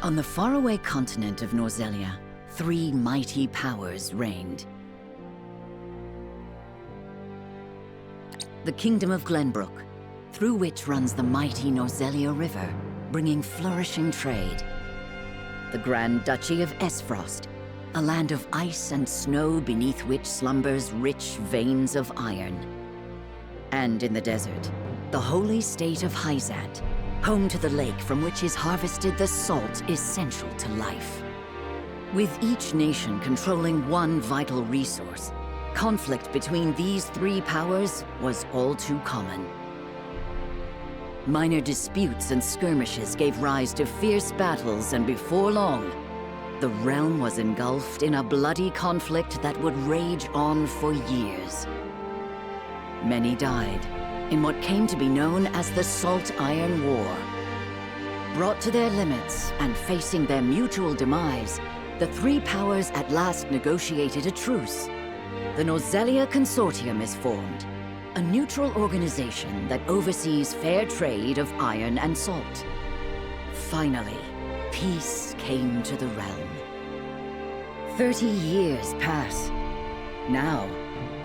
On the faraway continent of Norzelia, three mighty powers reigned. The Kingdom of Glenbrook, through which runs the mighty Norzelia River, bringing flourishing trade. The Grand Duchy of Esfrost, a land of ice and snow beneath which slumbers rich veins of iron. And in the desert, the holy state of Hyzat, home to the lake from which is harvested the salt essential to life. With each nation controlling one vital resource, conflict between these three powers was all too common. Minor disputes and skirmishes gave rise to fierce battles, and before long, the realm was engulfed in a bloody conflict that would rage on for years. Many died in what came to be known as the Salt Iron War. Brought to their limits and facing their mutual demise, the three powers at last negotiated a truce. The Norzelia Consortium is formed, a neutral organization that oversees fair trade of iron and salt. Finally, peace came to the realm. 30 years pass. Now,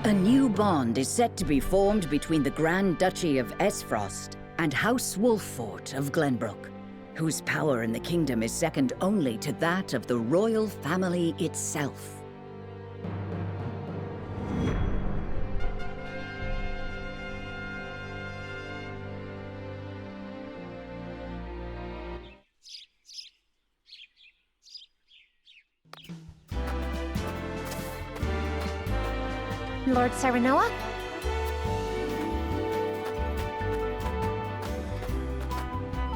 a new bond is set to be formed between the Grand Duchy of Esfrost and House Wolffort of Glenbrook, whose power in the kingdom is second only to that of the royal family itself. Lord Serenoa?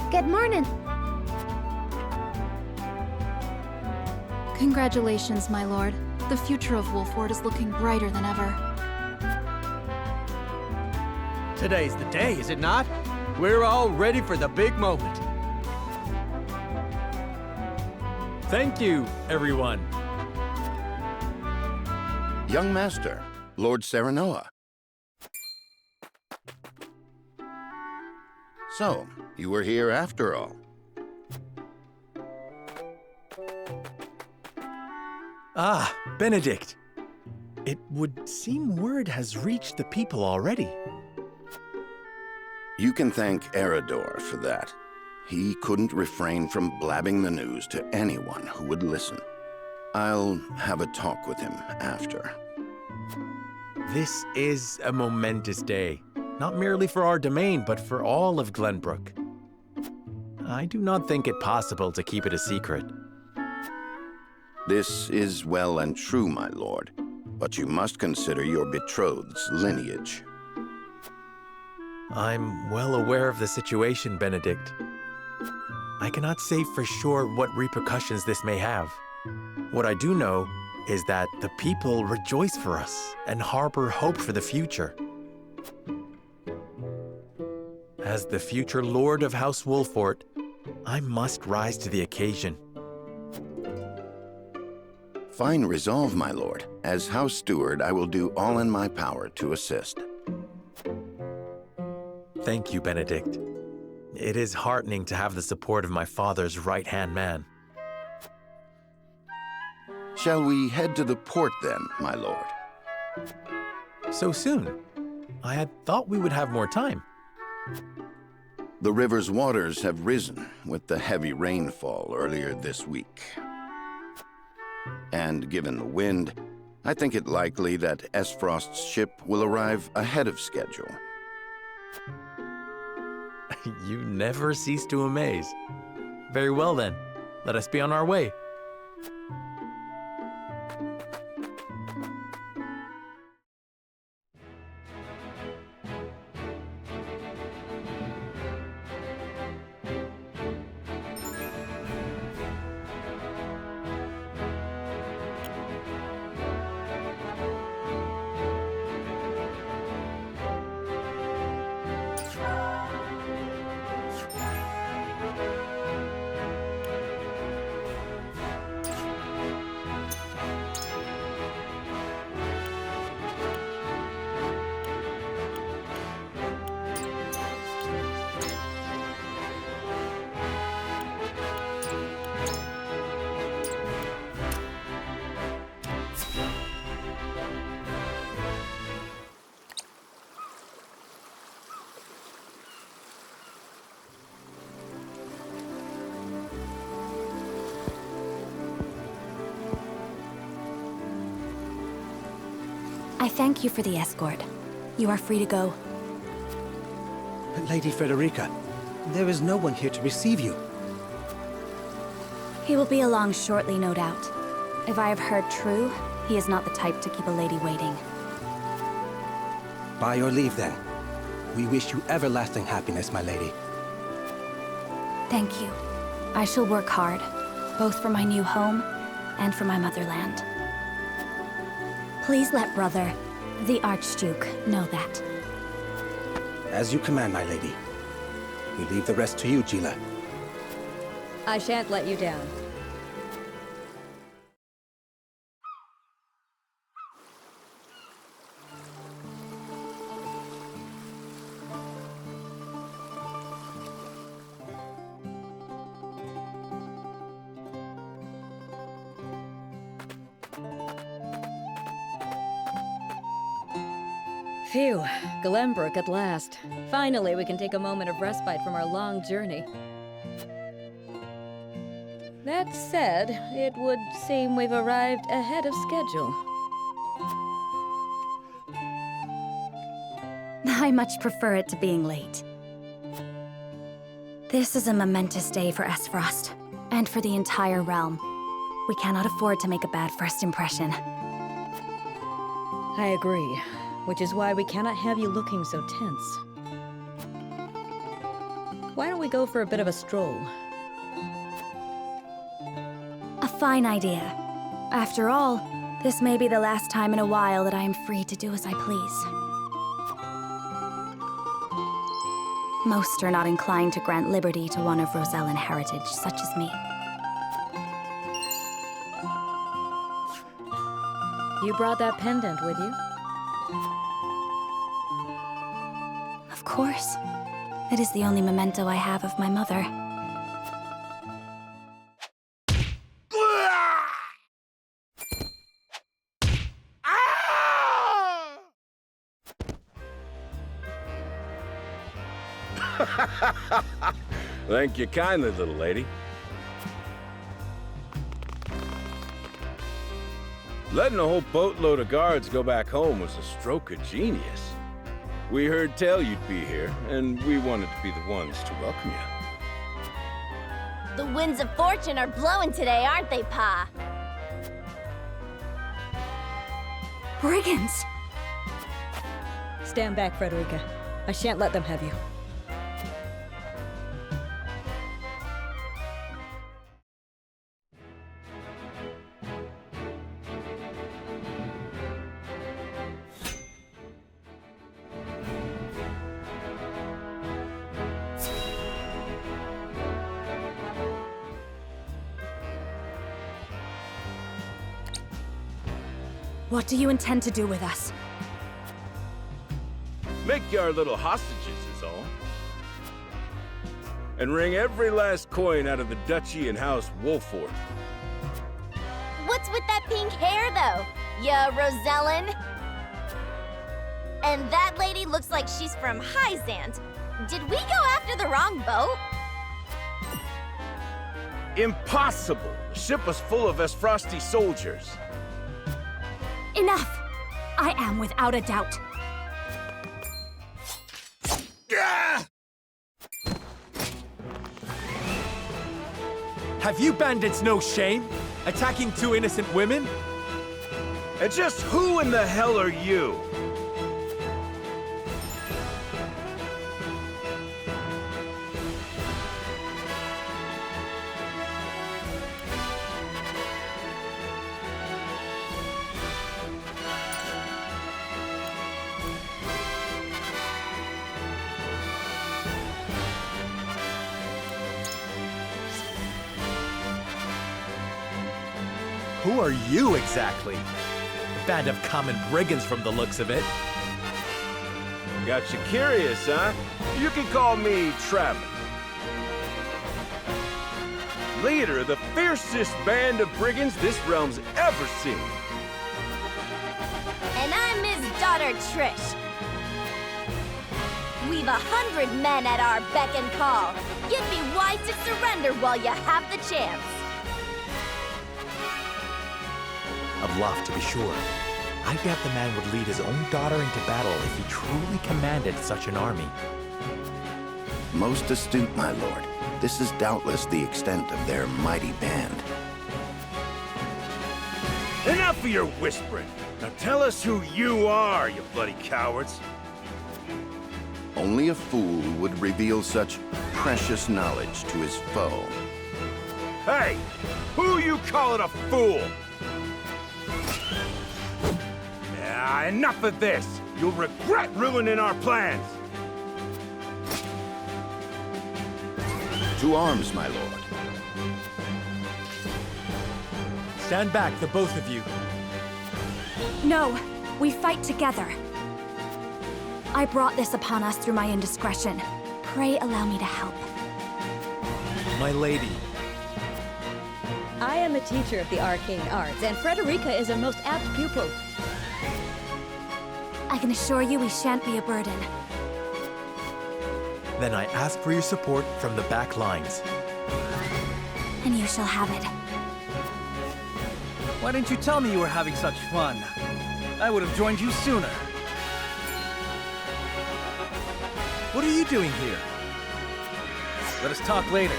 Good morning. Congratulations, my lord. The future of Wolffort is looking brighter than ever. Today's the day, is it not? We're all ready for the big moment. Thank you, everyone. Young Master, Lord Serenoa. So, you were here after all. Ah, Benedict. It would seem word has reached the people already. You can thank Eredor for that. He couldn't refrain from blabbing the news to anyone who would listen. I'll have a talk with him after. This is a momentous day, not merely for our domain, but for all of Glenbrook. I do not think it possible to keep it a secret. This is well and true, my lord, but you must consider your betrothed's lineage. I'm well aware of the situation, Benedict. I cannot say for sure what repercussions this may have. What I do know is that the people rejoice for us and harbor hope for the future. As the future Lord of House Wolffort, I must rise to the occasion. Fine resolve, my lord. As House Steward, I will do all in my power to assist. Thank you, Benedict. It is heartening to have the support of my father's right-hand man. Shall we head to the port then, my lord? So soon? I had thought we would have more time. The river's waters have risen with the heavy rainfall earlier this week. And given the wind, I think it likely that Esfrost's ship will arrive ahead of schedule. You never cease to amaze. Very well then, let us be on our way. I thank you for the escort. You are free to go. Lady Frederica, there is no one here to receive you. He will be along shortly, no doubt. If I have heard true, he is not the type to keep a lady waiting. By your leave, then. We wish you everlasting happiness, my lady. Thank you. I shall work hard, both for my new home and for my motherland. Please let brother, the Archduke, know that. As you command, my lady. We leave the rest to you, Gila. I shan't let you down. Phew, Glenbrook at last. Finally, we can take a moment of respite from our long journey. That said, it would seem we've arrived ahead of schedule. I much prefer it to being late. This is a momentous day for Aesfrost, and for the entire realm. We cannot afford to make a bad first impression. I agree, which is why we cannot have you looking so tense. Why don't we go for a bit of a stroll? A fine idea. After all, this may be the last time in a while that I am free to do as I please. Most are not inclined to grant liberty to one of Rosellan heritage, such as me. You brought that pendant with you? Of course. It is the only memento I have of my mother. Thank you kindly, little lady. Letting a whole boatload of guards go back home was a stroke of genius. We heard tell you'd be here, and we wanted to be the ones to welcome you. The winds of fortune are blowing today, aren't they, Pa? Brigands! Stand back, Frederica. I shan't let them have you. What do you intend to do with us? Make you our little hostages is all. And wring every last coin out of the duchy and House Wolford. What's with that pink hair, though? Ya Rosellan? And that lady looks like she's from Hyzant. Did we go after the wrong boat? Impossible! The ship was full of Aesfrosti soldiers. Enough! I am without a doubt. Have you bandits no shame? Attacking two innocent women? And just who in the hell are you? Who are you exactly? A band of common brigands from the looks of it. Got you curious, huh? You can call me Travis. Leader of the fiercest band of brigands this realm's ever seen. And I'm his daughter, Trish. We've 100 men at our beck and call. You'd be wise to surrender while you have the chance. Of Loft, to be sure. I doubt the man would lead his own daughter into battle if he truly commanded such an army. Most astute, my lord. This is doubtless the extent of their mighty band. Enough of your whispering! Now tell us who you are, you bloody cowards! Only a fool would reveal such precious knowledge to his foe. Hey! Who you calling a fool? Yeah, enough of this! You'll regret ruining our plans! To arms, my lord. Stand back, the both of you. No, we fight together. I brought this upon us through my indiscretion. Pray allow me to help. My lady. I am a teacher of the arcane arts, and Frederica is a most apt pupil. I can assure you we shan't be a burden. Then I ask for your support from the back lines. And you shall have it. Why didn't you tell me you were having such fun? I would have joined you sooner. What are you doing here? Let us talk later.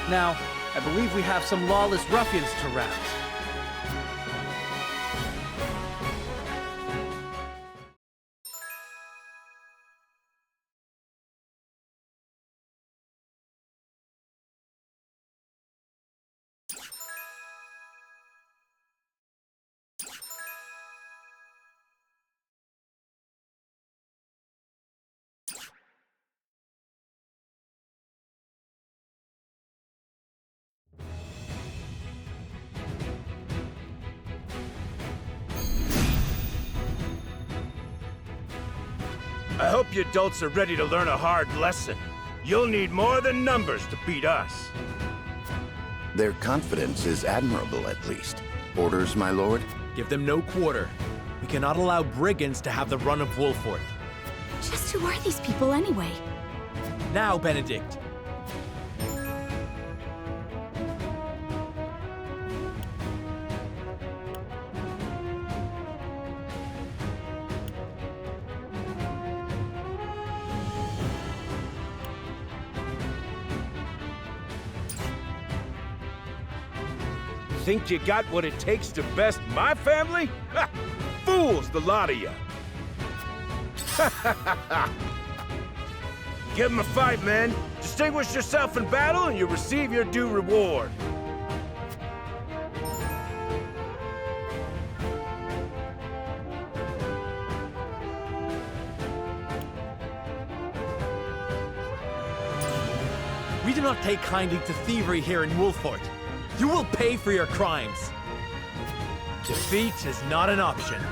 Now, I believe we have some lawless ruffians to rout. I hope you adults are ready to learn a hard lesson. You'll need more than numbers to beat us. Their confidence is admirable, at least. Orders, my lord? Give them no quarter. We cannot allow brigands to have the run of Wolfort. Just who are these people anyway? Now, Benedict. Think you got what it takes to best my family? Ha! Fools, the lot of you! Give them a fight, men. Distinguish yourself in battle and you receive your due reward. We do not take kindly to thievery here in Wolfort. You will pay for your crimes. Defeat is not an option.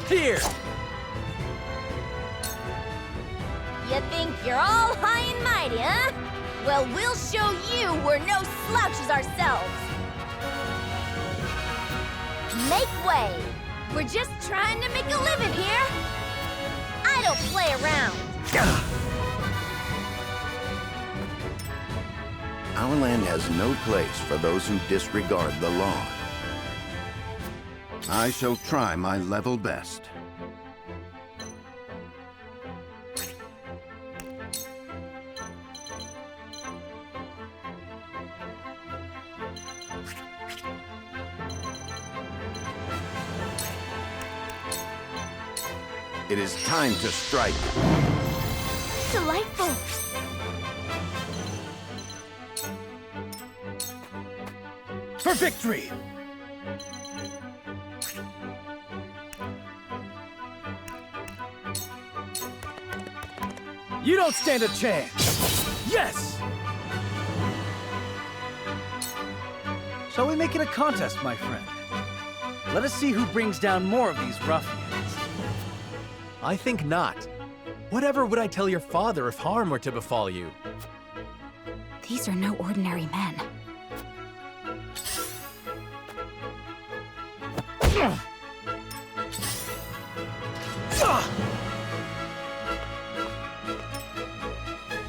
Here! You think you're all high and mighty, huh? Well, we'll show you we're no slouches ourselves. Make way. We're just trying to make a living here. I don't play around. Our land has no place for those who disregard the law. I shall try my level best. It is time to strike. Delightful! For victory! You don't stand a chance! Yes! Shall we make it a contest, my friend? Let us see who brings down more of these ruffians. I think not. Whatever would I tell your father if harm were to befall you? These are no ordinary men.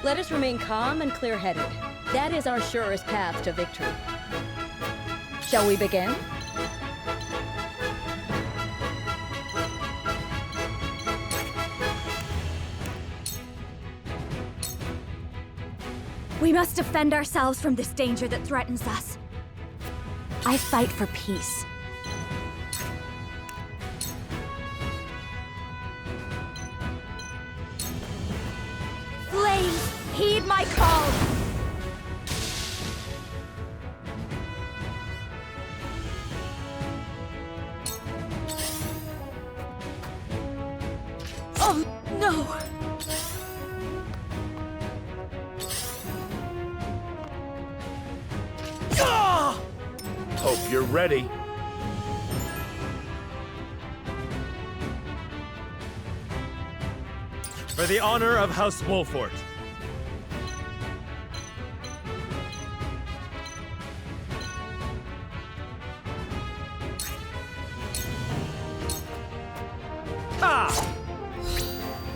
Let us remain calm and clear-headed. That is our surest path to victory. Shall we begin? We must defend ourselves from this danger that threatens us. I fight for peace. Flames, heed my call! Oh, no! Hope you're ready. For the honor of House Wolfort.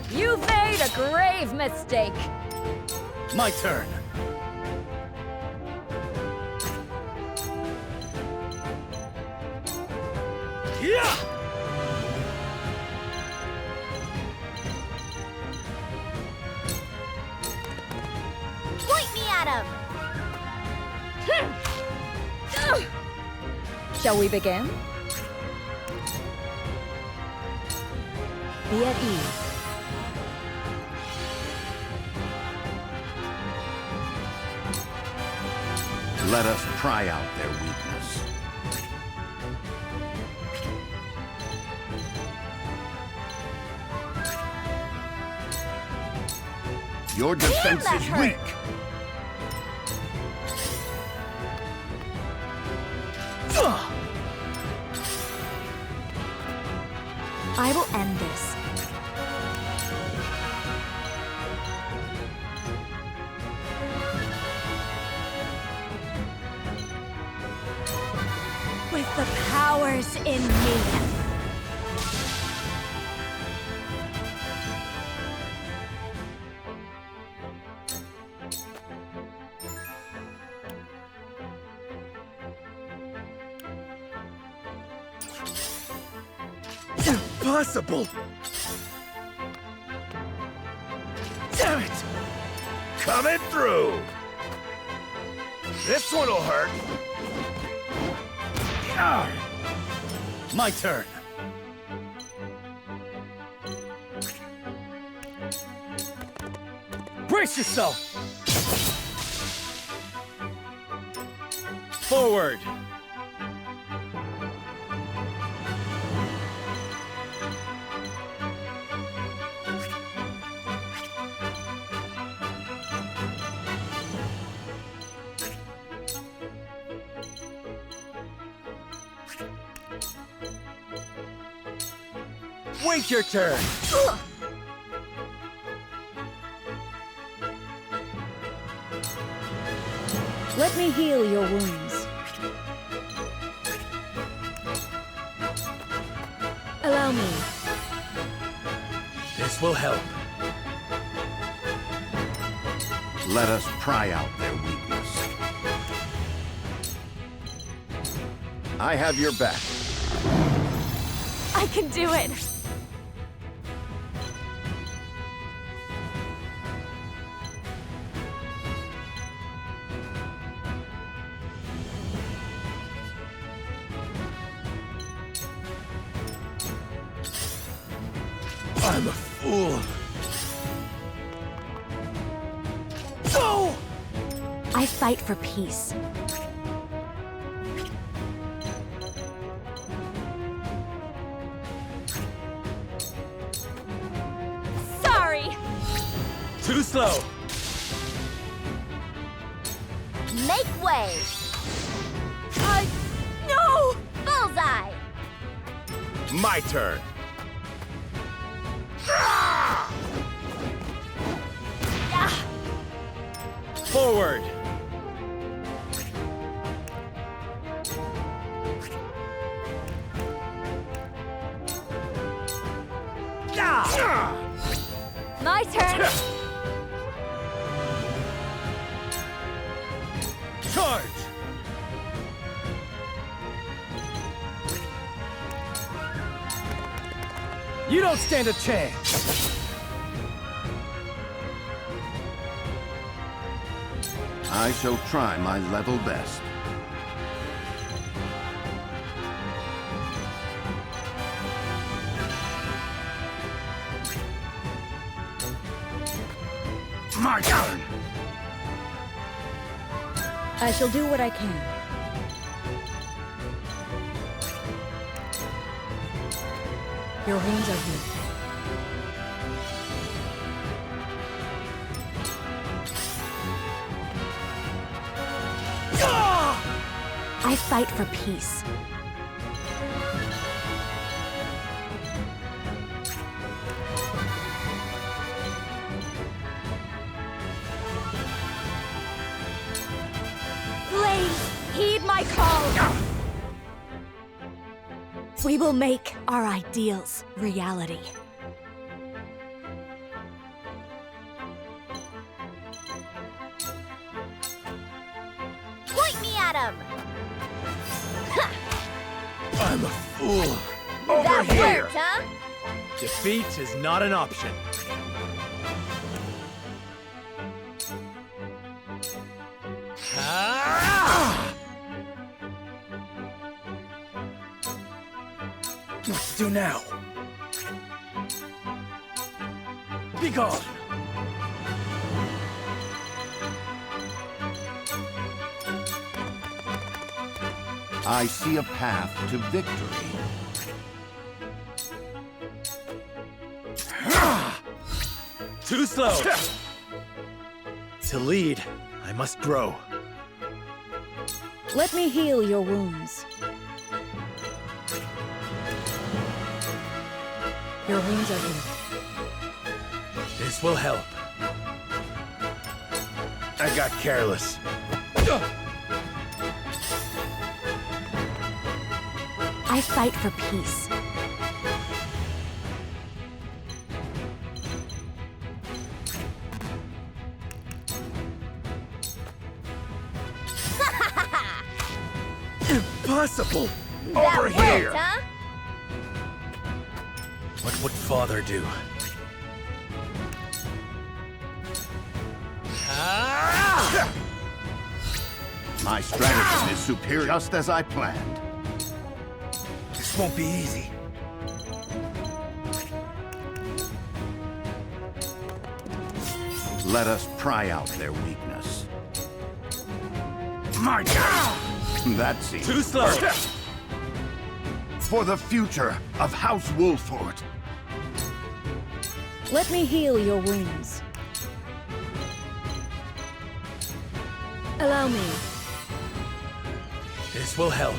You've made a grave mistake. My turn. Yeah! Point me at him! Shall we begin? Be at ease. Let us pry out their weakness. Your defense that is hurt. weak. I will end this. With the powers in me. Impossible! Damn it! Coming through! This one'll hurt. My turn. Brace yourself! Forward! Wait your turn! Let me heal your wounds. Allow me. This will help. Let us pry out their weakness. I have your back. I can do it! I'm a fool. Oh! I fight for peace. Sorry! Too slow. Make way! No! Bullseye! My turn. Forward! My turn! Charge! You don't stand a chance! I shall try my level best. My turn! I shall do what I can. Your wounds are healed. I fight for peace. Please, heed my call! We will make our ideals reality. Point me at him! I'm a fool. That worked, huh? Defeat is not an option. What to do now? Be gone! I see a path to victory. Too slow. To lead, I must grow. Let me heal your wounds. Your wounds are healed. This will help. I got careless. I fight for peace. Impossible! That Over worked, here! huh? What would Father do? My strategy is superior, just as I planned. This won't be easy. Let us pry out their weakness. My God! That seems Too slow! for the future of House Wolford. Let me heal your wounds. Allow me. This will help.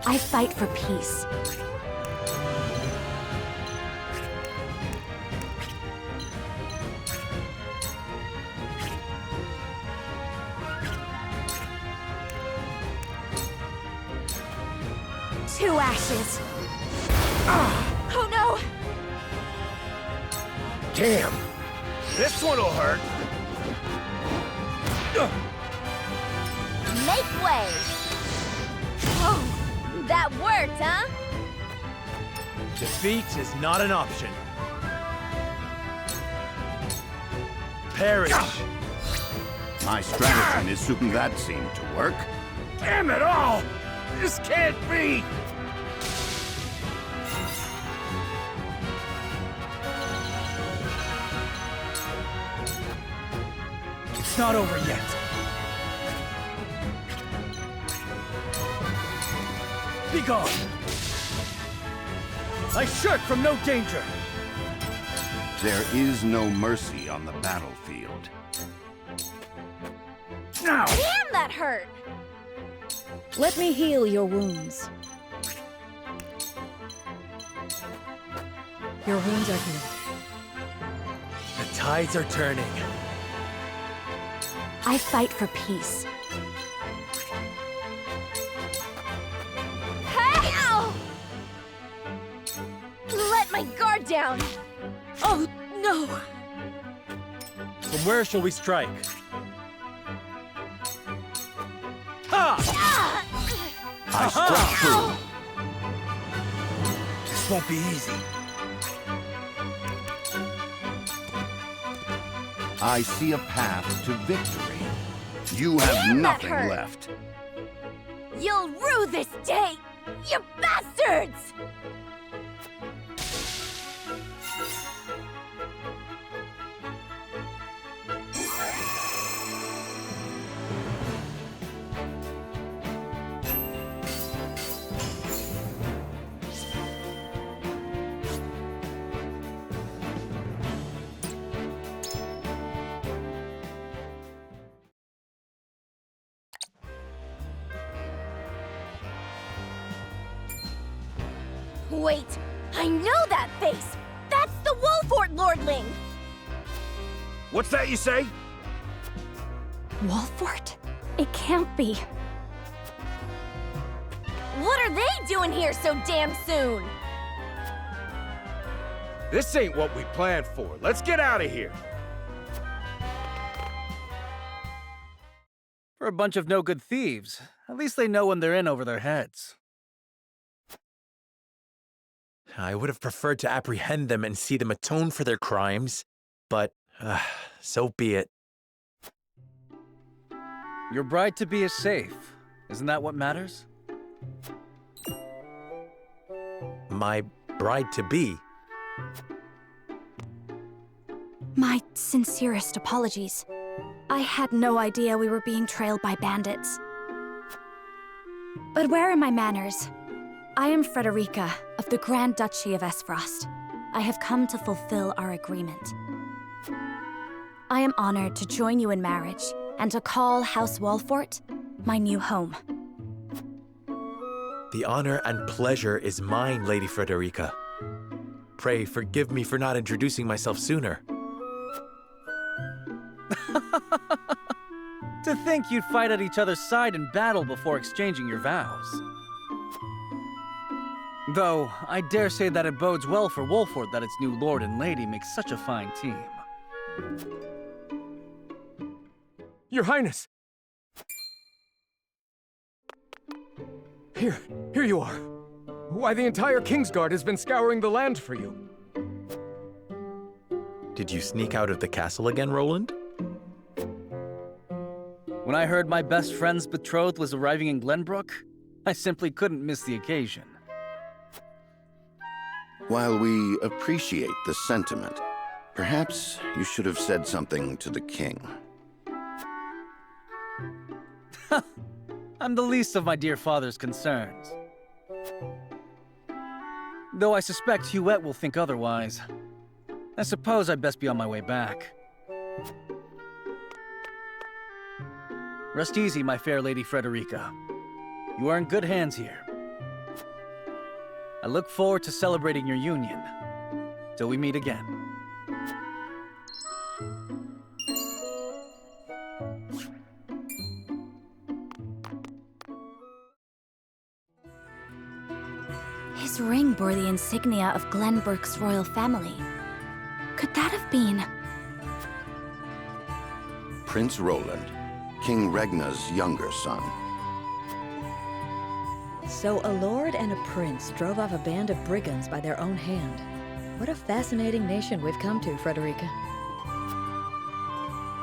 I fight for peace. Two ashes. Oh no! Damn! This one'll hurt! Make way! Oh, that worked, huh? Defeat is not an option. Perish! My stratagem is super. That seemed to work. Damn it all! This can't be! It's not over yet. Be gone! I shirk from no danger! There is no mercy on the battlefield. Now! Damn, that hurt! Let me heal your wounds. Your wounds are healed. The tides are turning. I fight for peace. Hey! Ow! Let my guard down! Oh, no! From where shall we strike? Ha! I struck true. This won't be easy. I see a path to victory. You have Damn, that nothing hurt. left. You'll rue this day, you bastards! Wait, I know that face! That's the Wolfort Lordling! What's that you say? Wolfort? It can't be. What are they doing here so damn soon? This ain't what we planned for. Let's get out of here. For a bunch of no-good thieves, at least they know when they're in over their heads. I would have preferred to apprehend them and see them atone for their crimes, but so be it. Your bride-to-be is safe. Isn't that what matters? My bride-to-be? My sincerest apologies. I had no idea we were being trailed by bandits. But where are my manners? I am Frederica of the Grand Duchy of Esfrost. I have come to fulfill our agreement. I am honored to join you in marriage and to call House Wolfort my new home. The honor and pleasure is mine, Lady Frederica. Pray forgive me for not introducing myself sooner. To think you'd fight at each other's side in battle before exchanging your vows. Though, I dare say that it bodes well for Wolfort that its new lord and lady make such a fine team. Your Highness! Here you are. Why, the entire Kingsguard has been scouring the land for you. Did you sneak out of the castle again, Roland? When I heard my best friend's betrothed was arriving in Glenbrook, I simply couldn't miss the occasion. While we appreciate the sentiment, perhaps you should have said something to the king. I'm the least of my dear father's concerns. Though I suspect Huette will think otherwise. I suppose I'd best be on my way back. Rest easy, my fair Lady Frederica. You are in good hands here. I look forward to celebrating your union. Till we meet again. His ring bore the insignia of Glenbrook's royal family. Could that have been... Prince Roland, King Regna's younger son. So a lord and a prince drove off a band of brigands by their own hand. What a fascinating nation we've come to, Frederica.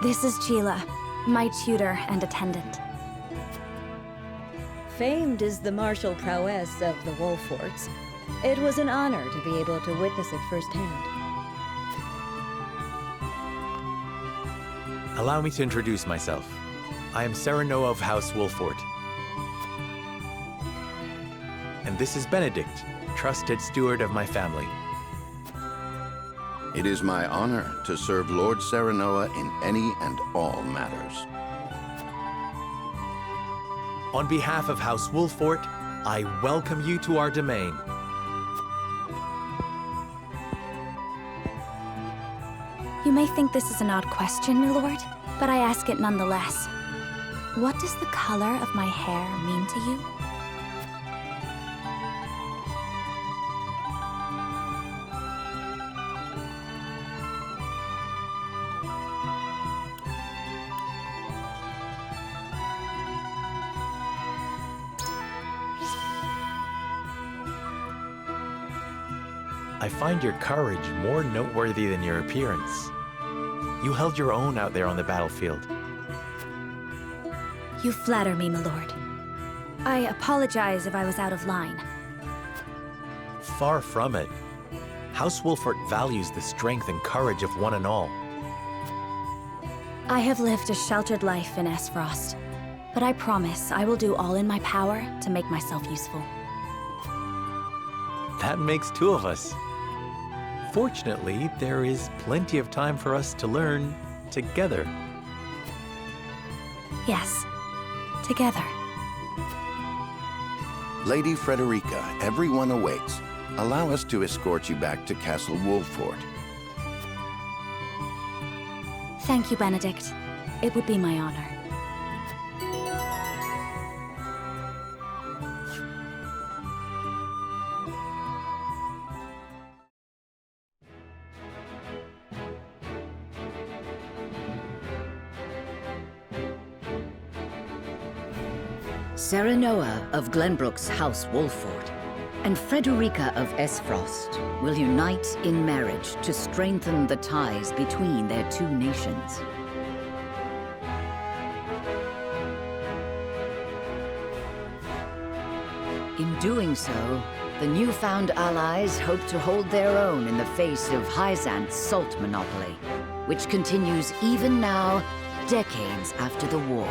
This is Sheila, my tutor and attendant. Famed is the martial prowess of the Wolforts. It was an honor to be able to witness it firsthand. Allow me to introduce myself. I am Serenoa of House Wolfort. And this is Benedict, trusted steward of my family. It is my honor to serve Lord Serenoa in any and all matters. On behalf of House Wolfort, I welcome you to our domain. You may think this is an odd question, my lord, but I ask it nonetheless. What does the color of my hair mean to you? I find your courage more noteworthy than your appearance. You held your own out there on the battlefield. You flatter me, my lord. I apologize if I was out of line. Far from it. House Wolfort values the strength and courage of one and all. I have lived a sheltered life in Esfrost, but I promise I will do all in my power to make myself useful. That makes two of us. Fortunately, there is plenty of time for us to learn together. Yes, together. Lady Frederica, everyone awaits. Allow us to escort you back to Castle Wolfort. Thank you, Benedict. It would be my honor. Serenoa of Glenbrook's House Wolfort and Frederica of Esfrost will unite in marriage to strengthen the ties between their two nations. In doing so, the newfound allies hope to hold their own in the face of Hyzant's salt monopoly, which continues even now, decades after the war.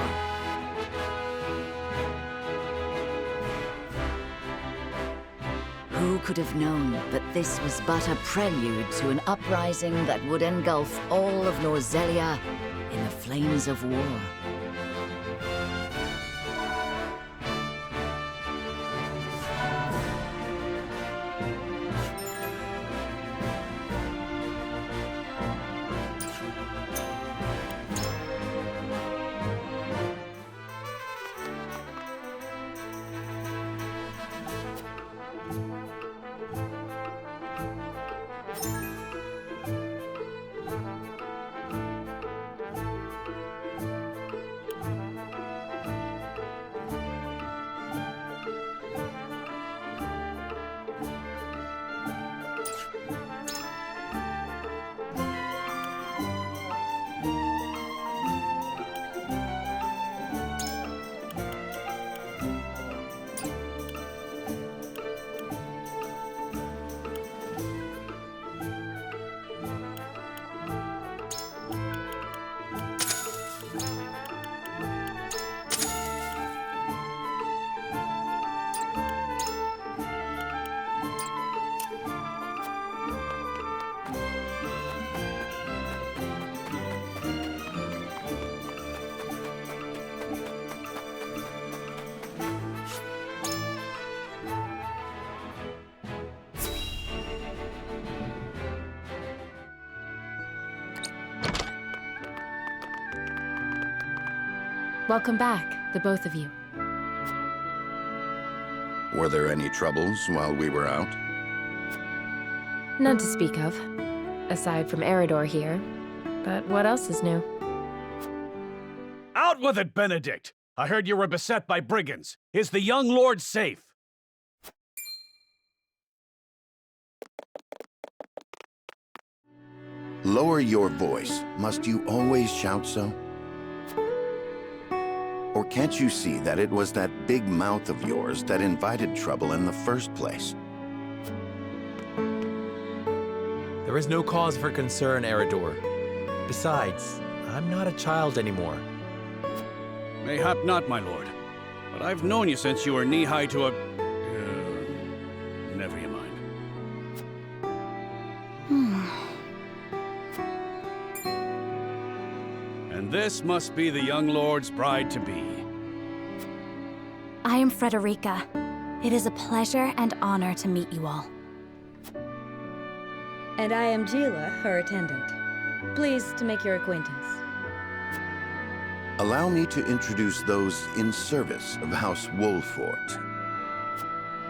Who could have known that this was but a prelude to an uprising that would engulf all of Norzelia in the flames of war? Welcome back, the both of you. Were there any troubles while we were out? None to speak of, aside from Eridor here. But what else is new? Out with it, Benedict! I heard you were beset by brigands. Is the young lord safe? Lower your voice. Must you always shout so? Or can't you see that it was that big mouth of yours that invited trouble in the first place? There is no cause for concern, Eridor. Besides, I'm not a child anymore. Mayhap not, my lord. But I've known you since you were knee-high to a... never you mind. And this must be the young lord's bride-to-be. I am Frederica. It is a pleasure and honor to meet you all. And I am Gila, her attendant. Pleased to make your acquaintance. Allow me to introduce those in service of House Wolfort.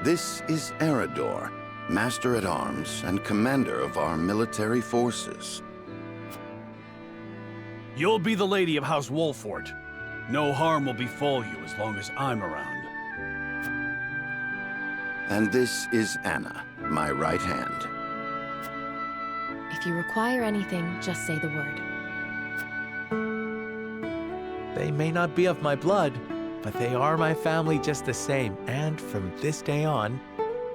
This is Eredor, Master-at-Arms and Commander of our military forces. You'll be the lady of House Wolfort. No harm will befall you as long as I'm around. And this is Anna, my right hand. If you require anything, just say the word. They may not be of my blood, but they are my family just the same, and from this day on,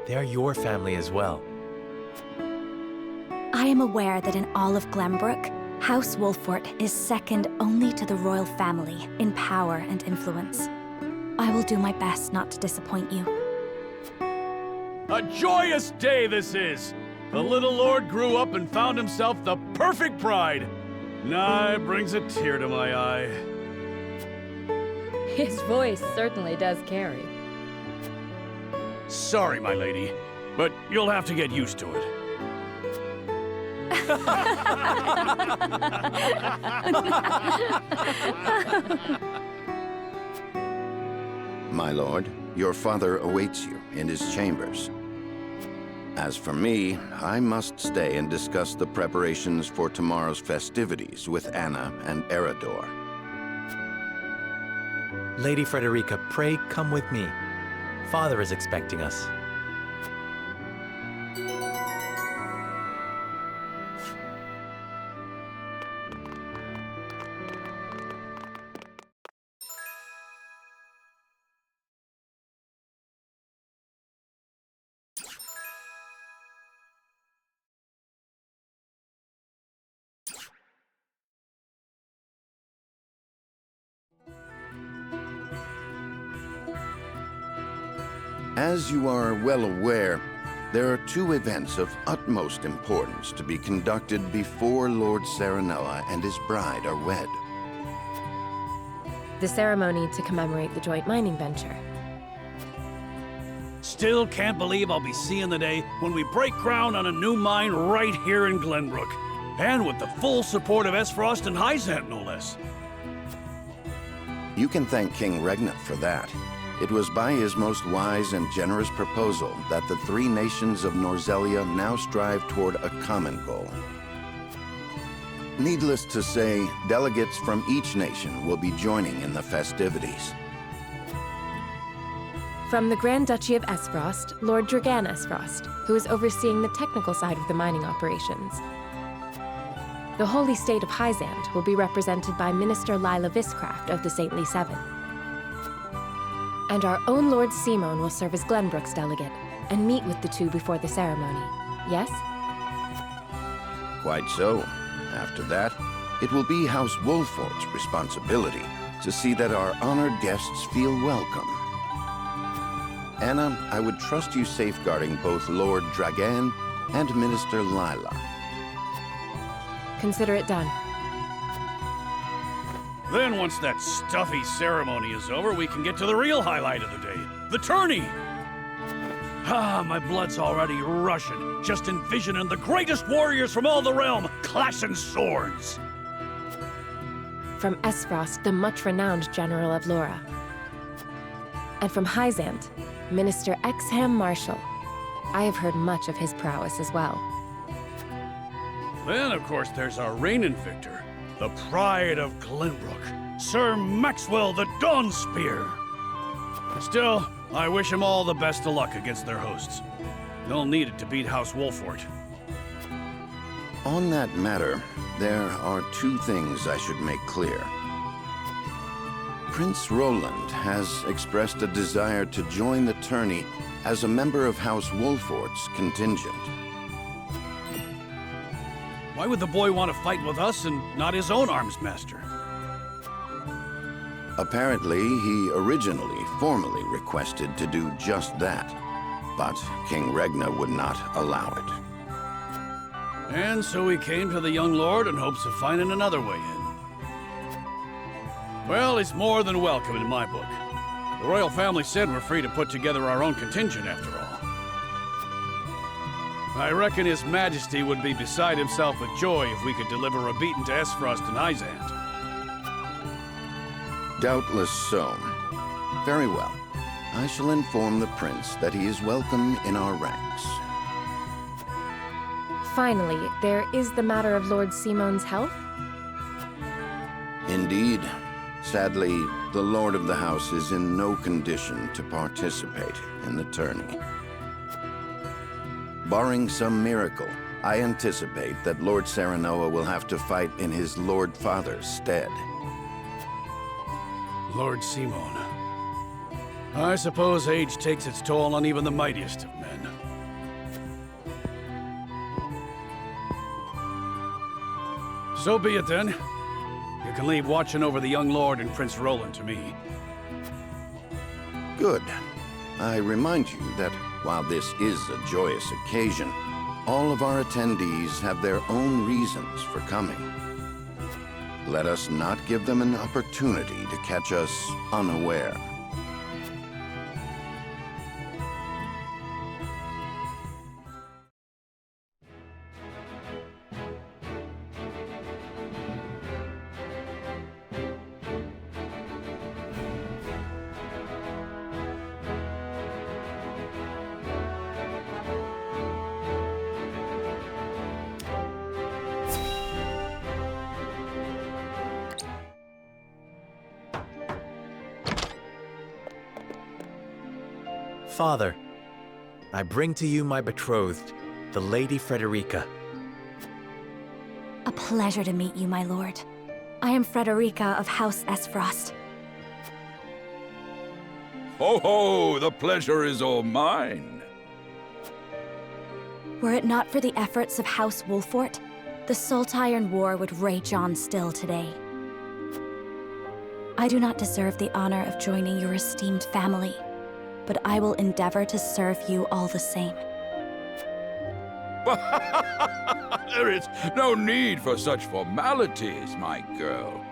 they're your family as well. I am aware that in all of Glenbrook, House Wolfort is second only to the royal family in power and influence. I will do my best not to disappoint you. A joyous day this is! The little lord grew up and found himself the perfect bride. Nigh brings a tear to my eye. His voice certainly does carry. Sorry, my lady, but you'll have to get used to it. My lord, your father awaits you in his chambers. As for me, I must stay and discuss the preparations for tomorrow's festivities with Anna and Eredor. Lady Frederica, pray come with me. Father is expecting us. As you are well aware, there are two events of utmost importance to be conducted before Lord Serenella and his bride are wed. The ceremony to commemorate the joint mining venture. Still can't believe I'll be seeing the day when we break ground on a new mine right here in Glenbrook. And with the full support of Esfrost and Hyzant, no less. You can thank King Regna for that. It was by his most wise and generous proposal that the three nations of Norzelia now strive toward a common goal. Needless to say, delegates from each nation will be joining in the festivities. From the Grand Duchy of Esfrost, Lord Dragan Esfrost, who is overseeing the technical side of the mining operations. The Holy State of Hyzant will be represented by Minister Lila Viscraft of the Saintly Seven. And our own Lord Simon will serve as Glenbrook's delegate and meet with the two before the ceremony. Yes? Quite so. After that, it will be House Wolfort's responsibility to see that our honored guests feel welcome. Anna, I would trust you safeguarding both Lord Dragan and Minister Lila. Consider it done. Then once that stuffy ceremony is over, we can get to the real highlight of the day, the tourney! Ah, my blood's already rushing, just envisioning the greatest warriors from all the realm clashing swords! From Esfrost, the much-renowned General of Laura. And from Hyzant, Minister Exham Marshall. I have heard much of his prowess as well. Then, of course, there's our reigning victor, the pride of Glenbrook, Sir Maxwell the Dawnspear. Still, I wish him all the best of luck against their hosts. They'll need it to beat House Wolfort. On that matter, there are two things I should make clear. Prince Roland has expressed a desire to join the tourney as a member of House Wolfort's contingent. Why would the boy want to fight with us and not his own arms master? Apparently, he originally formally requested to do just that, but King Regna would not allow it. And so he came to the young lord in hopes of finding another way in. Well, he's more than welcome in my book. The royal family said we're free to put together our own contingent after all. I reckon His Majesty would be beside himself with joy if we could deliver a beating to Esfrost and Hyzant. Doubtless so. Very well. I shall inform the prince that he is welcome in our ranks. Finally, there is the matter of Lord Simon's health. Indeed. Sadly, the Lord of the House is in no condition to participate in the tourney. Barring some miracle, I anticipate that Lord Serenoa will have to fight in his Lord Father's stead. Lord Simon. I suppose age takes its toll on even the mightiest of men. So be it then. You can leave watching over the young lord and Prince Roland to me. Good. I remind you that while this is a joyous occasion, all of our attendees have their own reasons for coming. Let us not give them an opportunity to catch us unaware. Father, I bring to you my betrothed, the Lady Frederica. A pleasure to meet you, my lord. I am Frederica of House Esfrost. Ho ho! The pleasure is all mine. Were it not for the efforts of House Wolfort, the Saltiron War would rage on still today. I do not deserve the honor of joining your esteemed family, but I will endeavor to serve you all the same. There is no need for such formalities, my girl.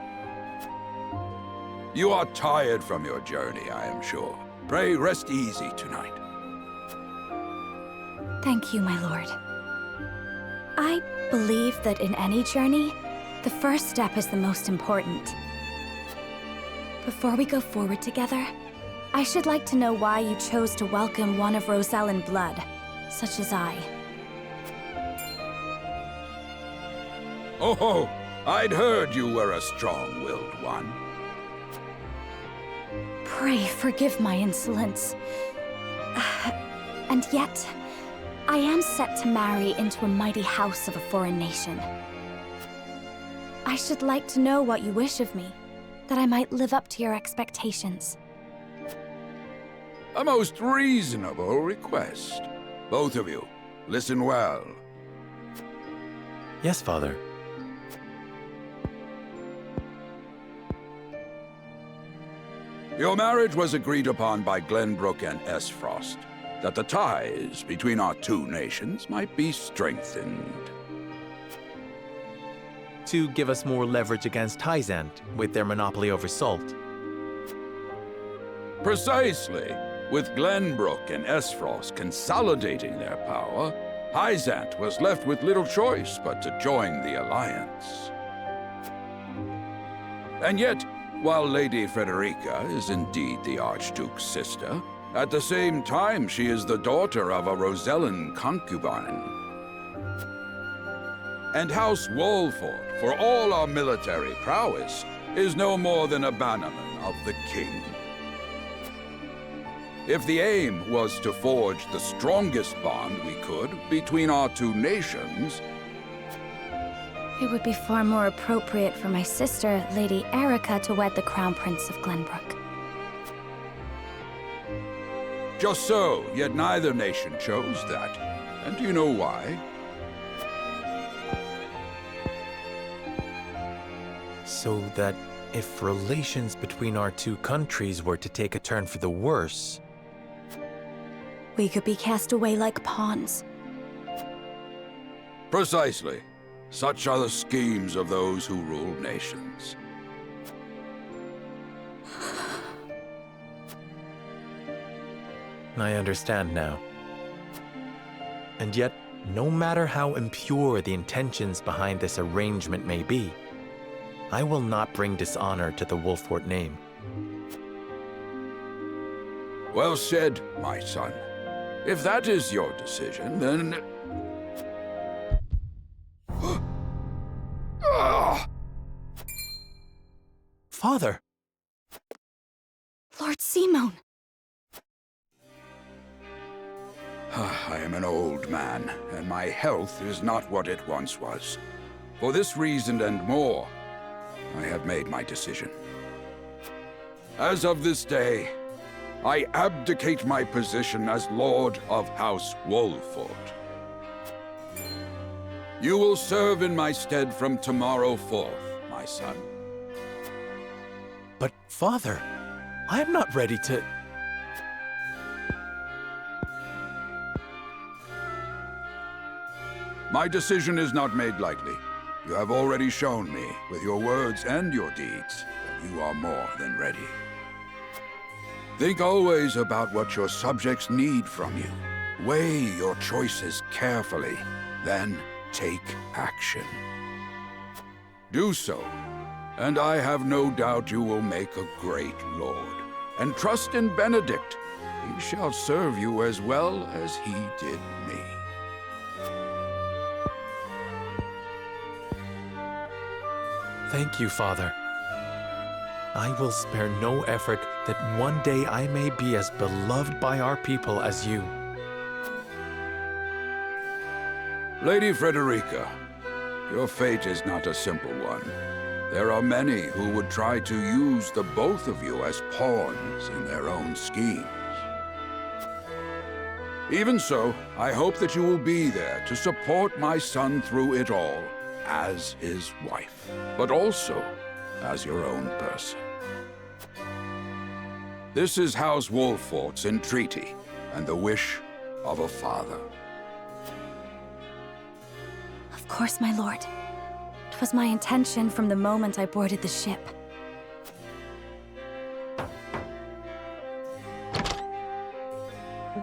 You are tired from your journey, I am sure. Pray rest easy tonight. Thank you, my lord. I believe that in any journey, the first step is the most important. Before we go forward together, I should like to know why you chose to welcome one of Rosellan blood, such as I. Oh ho! I'd heard you were a strong-willed one. Pray forgive my insolence. And yet, I am set to marry into a mighty house of a foreign nation. I should like to know what you wish of me, that I might live up to your expectations. A most reasonable request. Both of you, listen well. Yes, Father. Your marriage was agreed upon by Glenbrook and Esfrost, that the ties between our two nations might be strengthened. To give us more leverage against Hyzant with their monopoly over salt. Precisely. With Glenbrook and Esfrost consolidating their power, Hyzant was left with little choice but to join the alliance. And yet, while Lady Frederica is indeed the Archduke's sister, at the same time she is the daughter of a Rosellan concubine. And House Wolfort, for all our military prowess, is no more than a bannerman of the king. If the aim was to forge the strongest bond we could between our two nations, it would be far more appropriate for my sister, Lady Erica, to wed the Crown Prince of Glenbrook. Just so, yet neither nation chose that. And do you know why? So that if relations between our two countries were to take a turn for the worse, we could be cast away like pawns. Precisely. Such are the schemes of those who rule nations. I understand now. And yet, no matter how impure the intentions behind this arrangement may be, I will not bring dishonor to the Wolffort name. Well said, my son. If that is your decision, then... Father! Lord Simon! I am an old man, and my health is not what it once was. For this reason and more, I have made my decision. As of this day, I abdicate my position as Lord of House Wolffort. You will serve in my stead from tomorrow forth, my son. But, Father, I am not ready to... My decision is not made lightly. You have already shown me, with your words and your deeds, that you are more than ready. Think always about what your subjects need from you. Weigh your choices carefully, then take action. Do so, and I have no doubt you will make a great lord. And trust in Benedict. He shall serve you as well as he did me. Thank you, Father. I will spare no effort that one day I may be as beloved by our people as you. Lady Frederica, your fate is not a simple one. There are many who would try to use the both of you as pawns in their own schemes. Even so, I hope that you will be there to support my son through it all, as his wife, but also as your own person. This is House Wolffort's entreaty, and the wish of a father. Of course, my lord. It was my intention from the moment I boarded the ship.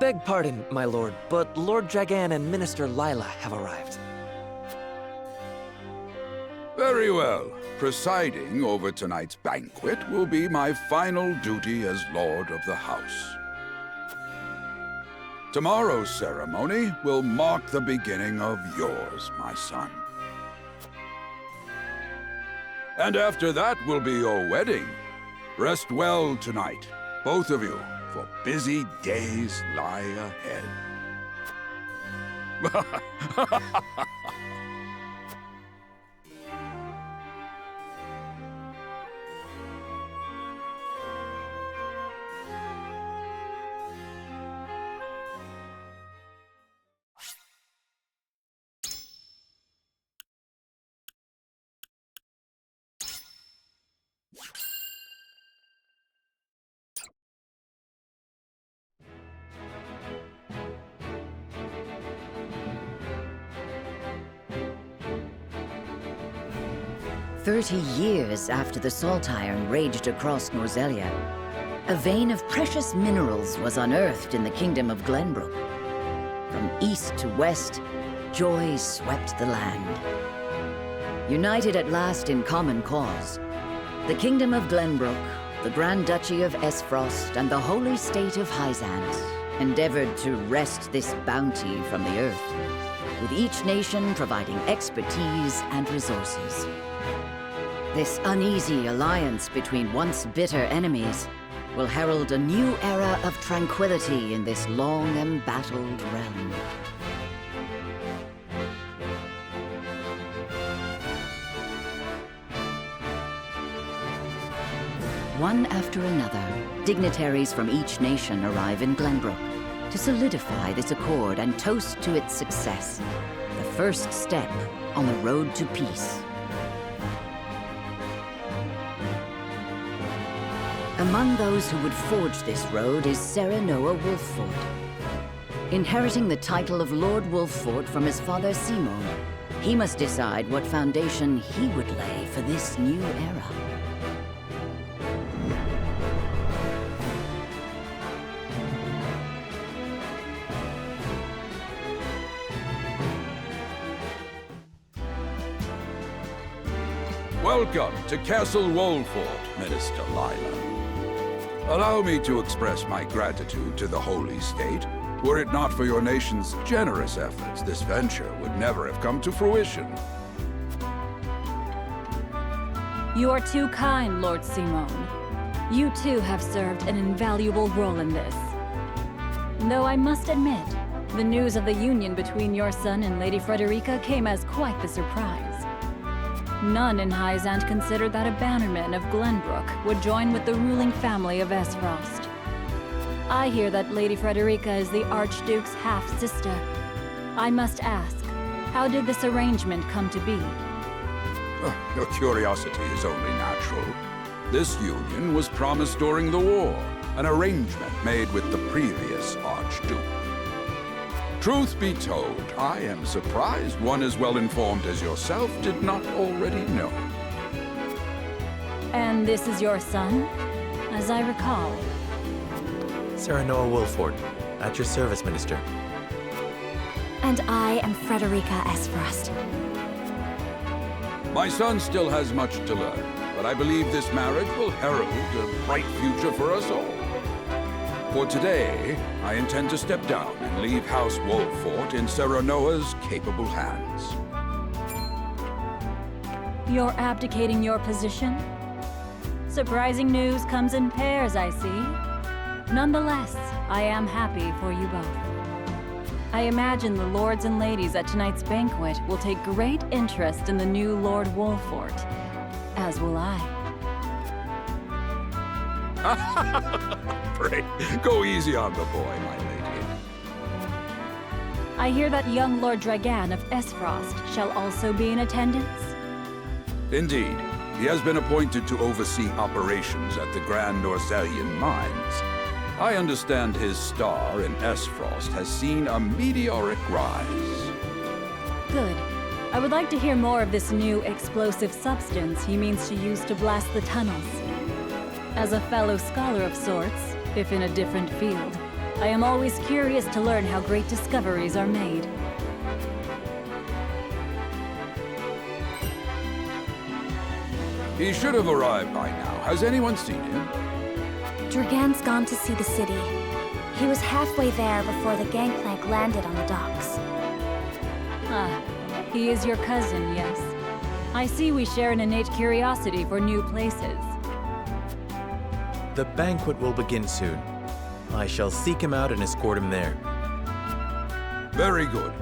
Beg pardon, my lord, but Lord Dragan and Minister Lila have arrived. Very well. Presiding over tonight's banquet will be my final duty as Lord of the House. Tomorrow's ceremony will mark the beginning of yours, my son. And after that will be your wedding. Rest well tonight, both of you, for busy days lie ahead. "30 years after the Salt Iron raged across Norzelia, a vein of precious minerals was unearthed in the kingdom of Glenbrook. From east to west, joy swept the land. United at last in common cause, the kingdom of Glenbrook, the Grand Duchy of Esfrost, and the holy state of Hyzant endeavored to wrest this bounty from the earth, with each nation providing expertise and resources. This uneasy alliance between once bitter enemies will herald a new era of tranquility in this long embattled realm. One after another, dignitaries from each nation arrive in Glenbrook to solidify this accord and toast to its success, the first step on the road to peace. Among those who would forge this road is Serenoa Wolffort. Inheriting the title of Lord Wolffort from his father Simon, he must decide what foundation he would lay for this new era. Welcome to Castle Wolfort, Minister Lila. Allow me to express my gratitude to the Holy State. Were it not for your nation's generous efforts, this venture would never have come to fruition. You are too kind, Lord Simone. You too have served an invaluable role in this. Though I must admit, the news of the union between your son and Lady Frederica came as quite the surprise. None in Hyzant considered that a bannerman of Glenbrook would join with the ruling family of Esfrost. I hear that Lady Frederica is the Archduke's half-sister. I must ask, how did this arrangement come to be? Your curiosity is only natural. This union was promised during the war, an arrangement made with the previous Archduke. Truth be told, I am surprised one as well-informed as yourself did not already know. And this is your son, as I recall. Serenoa Wolfort, at your service, Minister. And I am Frederica Esfrost. My son still has much to learn, but I believe this marriage will herald a bright future for us all. For today, I intend to step down and leave House Wolfort in Serenoa's capable hands. You're abdicating your position? Surprising news comes in pairs, I see. Nonetheless, I am happy for you both. I imagine the lords and ladies at tonight's banquet will take great interest in the new Lord Wolfort, as will I. Pray, go easy on the boy, my lady. I hear that young Lord Dragan of Esfrost shall also be in attendance. Indeed, he has been appointed to oversee operations at the Grand Orselian Mines. I understand his star in Esfrost has seen a meteoric rise. Good. I would like to hear more of this new explosive substance he means to use to blast the tunnels. As a fellow scholar of sorts, if in a different field, I am always curious to learn how great discoveries are made. He should have arrived by now. Has anyone seen him? Dragan's gone to see the city. He was halfway there before the gangplank landed on the docks. Ah, he is your cousin, yes. I see we share an innate curiosity for new places. The banquet will begin soon. I shall seek him out and escort him there. Very good.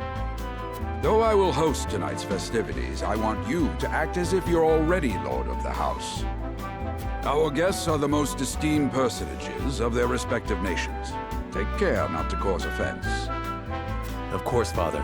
Though I will host tonight's festivities, I want you to act as if you're already Lord of the House. Our guests are the most esteemed personages of their respective nations. Take care not to cause offense. Of course, Father.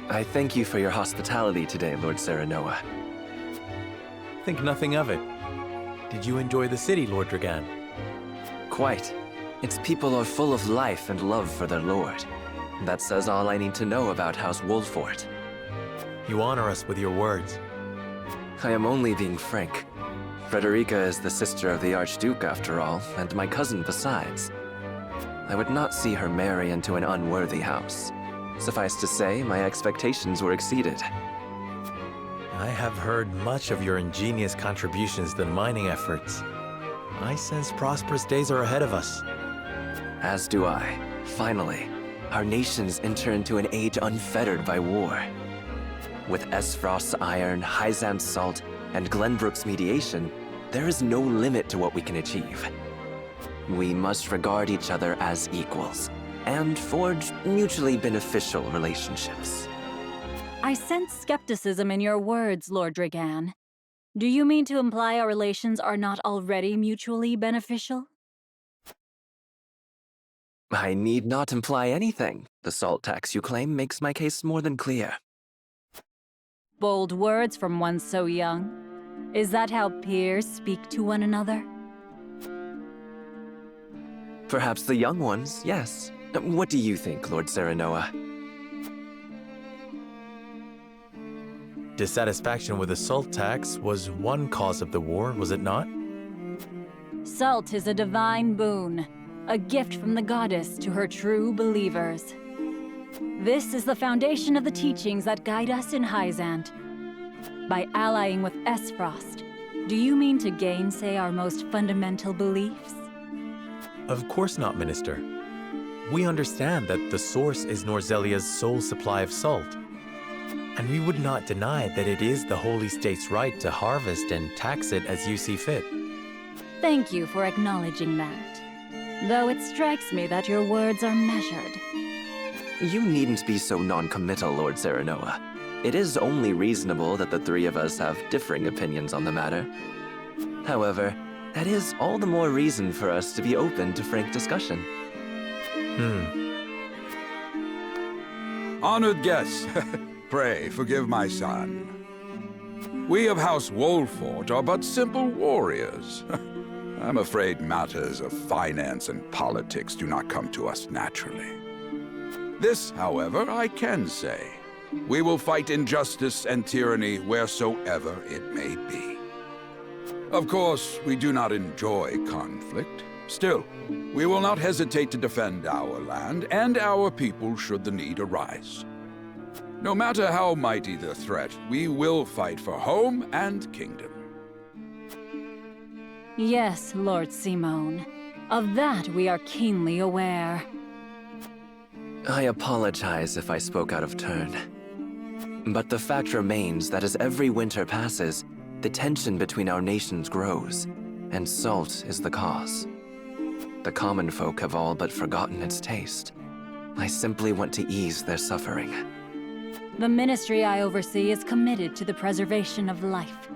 I thank you for your hospitality today, Lord Serenoa. Think nothing of it. Did you enjoy the city, Lord Dragan? Quite. Its people are full of life and love for their lord. That says all I need to know about House Wolfort. You honor us with your words. I am only being frank. Frederica is the sister of the Archduke, after all, and my cousin besides. I would not see her marry into an unworthy house. Suffice to say, my expectations were exceeded. I have heard much of your ingenious contributions to the mining efforts. I sense prosperous days are ahead of us. As do I. Finally, our nations enter into an age unfettered by war. With Esfrost's iron, Hyzan's salt, and Glenbrook's mediation, there is no limit to what we can achieve. We must regard each other as equals, and forge mutually beneficial relationships. I sense skepticism in your words, Lord Dragan. Do you mean to imply our relations are not already mutually beneficial? I need not imply anything. The salt tax you claim makes my case more than clear. Bold words from one so young. Is that how peers speak to one another? Perhaps the young ones, yes. What do you think, Lord Serenoa? Dissatisfaction with the salt tax was one cause of the war, was it not? Salt is a divine boon, a gift from the goddess to her true believers. This is the foundation of the teachings that guide us in Hyzant. By allying with Esfrost, do you mean to gainsay our most fundamental beliefs? Of course not, Minister. We understand that the source is Norzelia's sole supply of salt. And we would not deny that it is the Holy State's right to harvest and tax it as you see fit. Thank you for acknowledging that. Though it strikes me that your words are measured. You needn't be so non-committal, Lord Serenoa. It is only reasonable that the three of us have differing opinions on the matter. However, that is all the more reason for us to be open to frank discussion. Honored guests, pray forgive my son. We of House Wolfort are but simple warriors. I'm afraid matters of finance and politics do not come to us naturally. This, however, I can say. We will fight injustice and tyranny wheresoever it may be. Of course, we do not enjoy conflict. Still, we will not hesitate to defend our land and our people should the need arise. No matter how mighty the threat, we will fight for home and kingdom. Yes, Lord Simone. Of that we are keenly aware. I apologize if I spoke out of turn. But the fact remains that as every winter passes, the tension between our nations grows, and salt is the cause. The common folk have all but forgotten its taste. I simply want to ease their suffering. The ministry I oversee is committed to the preservation of life.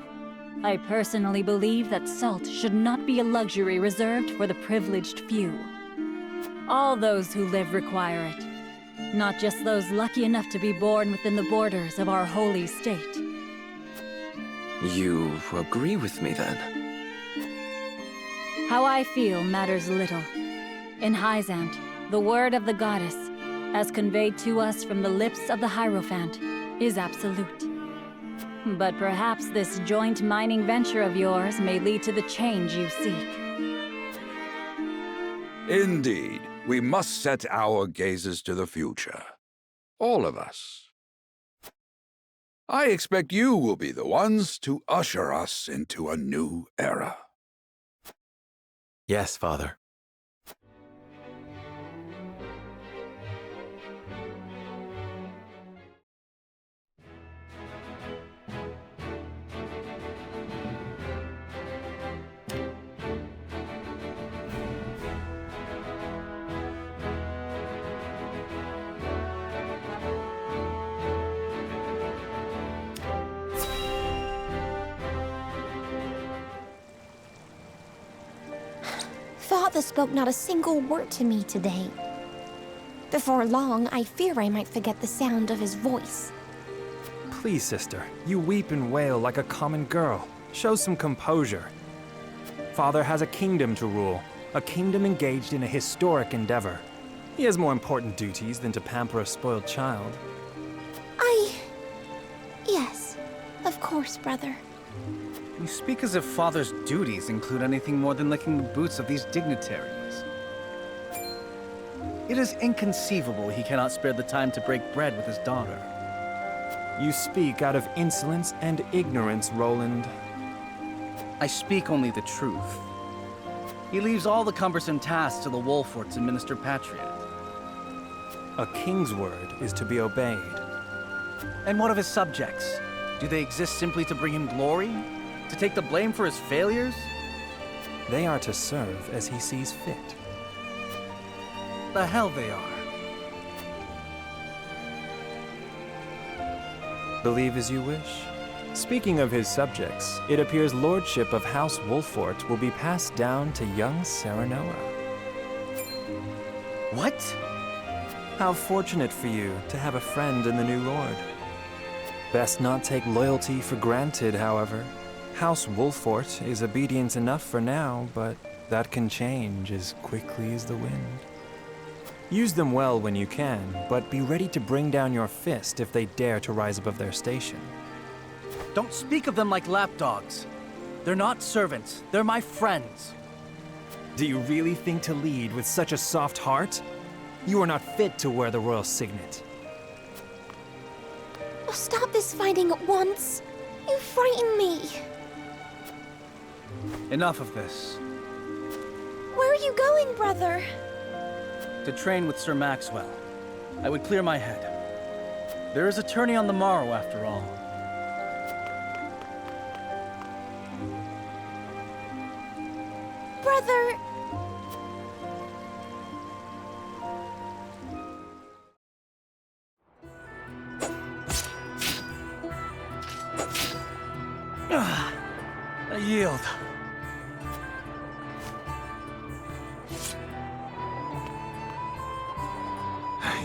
I personally believe that salt should not be a luxury reserved for the privileged few. All those who live require it, not just those lucky enough to be born within the borders of our holy state. You agree with me, then? How I feel matters little. In Hyzant, the word of the goddess, as conveyed to us from the lips of the Hierophant, is absolute. But perhaps this joint mining venture of yours may lead to the change you seek. Indeed, we must set our gazes to the future. All of us. I expect you will be the ones to usher us into a new era. Yes, Father. Father spoke not a single word to me today. Before long, I fear I might forget the sound of his voice. Please, sister, you weep and wail like a common girl. Show some composure. Father has a kingdom to rule, a kingdom engaged in a historic endeavor. He has more important duties than to pamper a spoiled child. Yes, of course, brother. You speak as if Father's duties include anything more than licking the boots of these dignitaries. It is inconceivable he cannot spare the time to break bread with his daughter. You speak out of insolence and ignorance, Roland. I speak only the truth. He leaves all the cumbersome tasks to the Wolforts and Minister Patriot. A king's word is to be obeyed. And what of his subjects? Do they exist simply to bring him glory? To take the blame for his failures? They are to serve as he sees fit. The hell they are. Believe as you wish. Speaking of his subjects, it appears lordship of House Wolfort will be passed down to young Serenoa. What? How fortunate for you to have a friend in the new lord. Best not take loyalty for granted, however. House Wolfort is obedient enough for now, but that can change as quickly as the wind. Use them well when you can, but be ready to bring down your fist if they dare to rise above their station. Don't speak of them like lapdogs. They're not servants, they're my friends. Do you really think to lead with such a soft heart? You are not fit to wear the royal signet. Oh, stop this fighting at once. You frighten me. Enough of this. Where are you going, brother? To train with Sir Maxwell. I would clear my head. There is a tourney on the morrow, after all. Brother... I yield.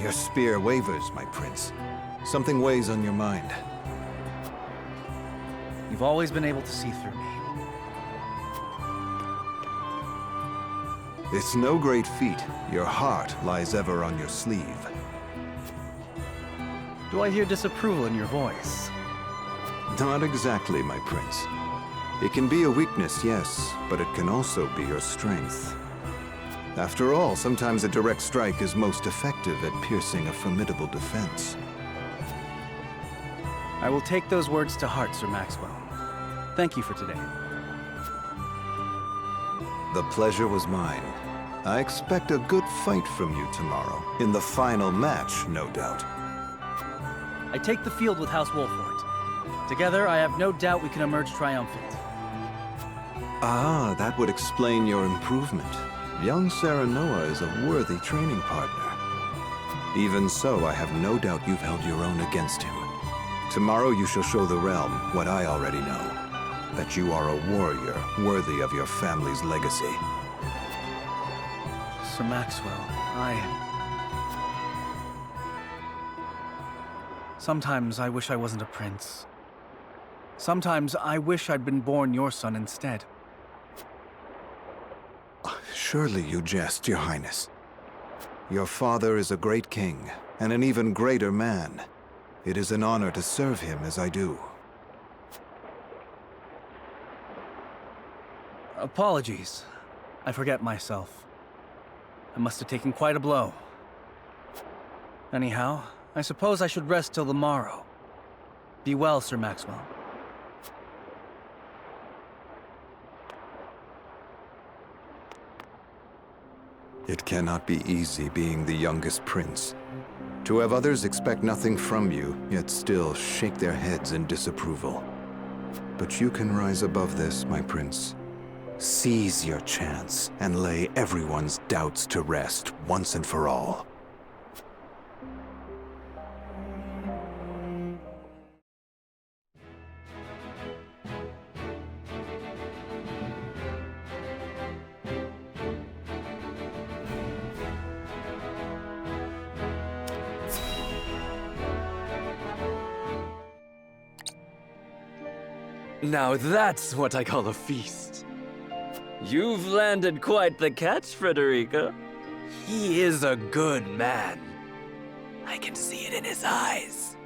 Your spear wavers, my prince. Something weighs on your mind. You've always been able to see through me. It's no great feat. Your heart lies ever on your sleeve. Do I hear disapproval in your voice? Not exactly, my prince. It can be a weakness, yes, but it can also be your strength. After all, sometimes a direct strike is most effective at piercing a formidable defense. I will take those words to heart, Sir Maxwell. Thank you for today. The pleasure was mine. I expect a good fight from you tomorrow. In the final match, no doubt. I take the field with House Wolfort. Together, I have no doubt we can emerge triumphant. Ah, that would explain your improvement. Young Serenoa is a worthy training partner. Even so, I have no doubt you've held your own against him. Tomorrow you shall show the realm what I already know. That you are a warrior worthy of your family's legacy. Sir Maxwell, Sometimes I wish I wasn't a prince. Sometimes I wish I'd been born your son instead. Surely you jest, Your Highness. Your father is a great king, and an even greater man. It is an honor to serve him as I do. Apologies. I forget myself. I must have taken quite a blow. Anyhow, I suppose I should rest till the morrow. Be well, Sir Maxwell. It cannot be easy being the youngest prince. To have others expect nothing from you, yet still shake their heads in disapproval. But you can rise above this, my prince. Seize your chance and lay everyone's doubts to rest once and for all. Now that's what I call a feast. You've landed quite the catch, Frederica. He is a good man. I can see it in his eyes.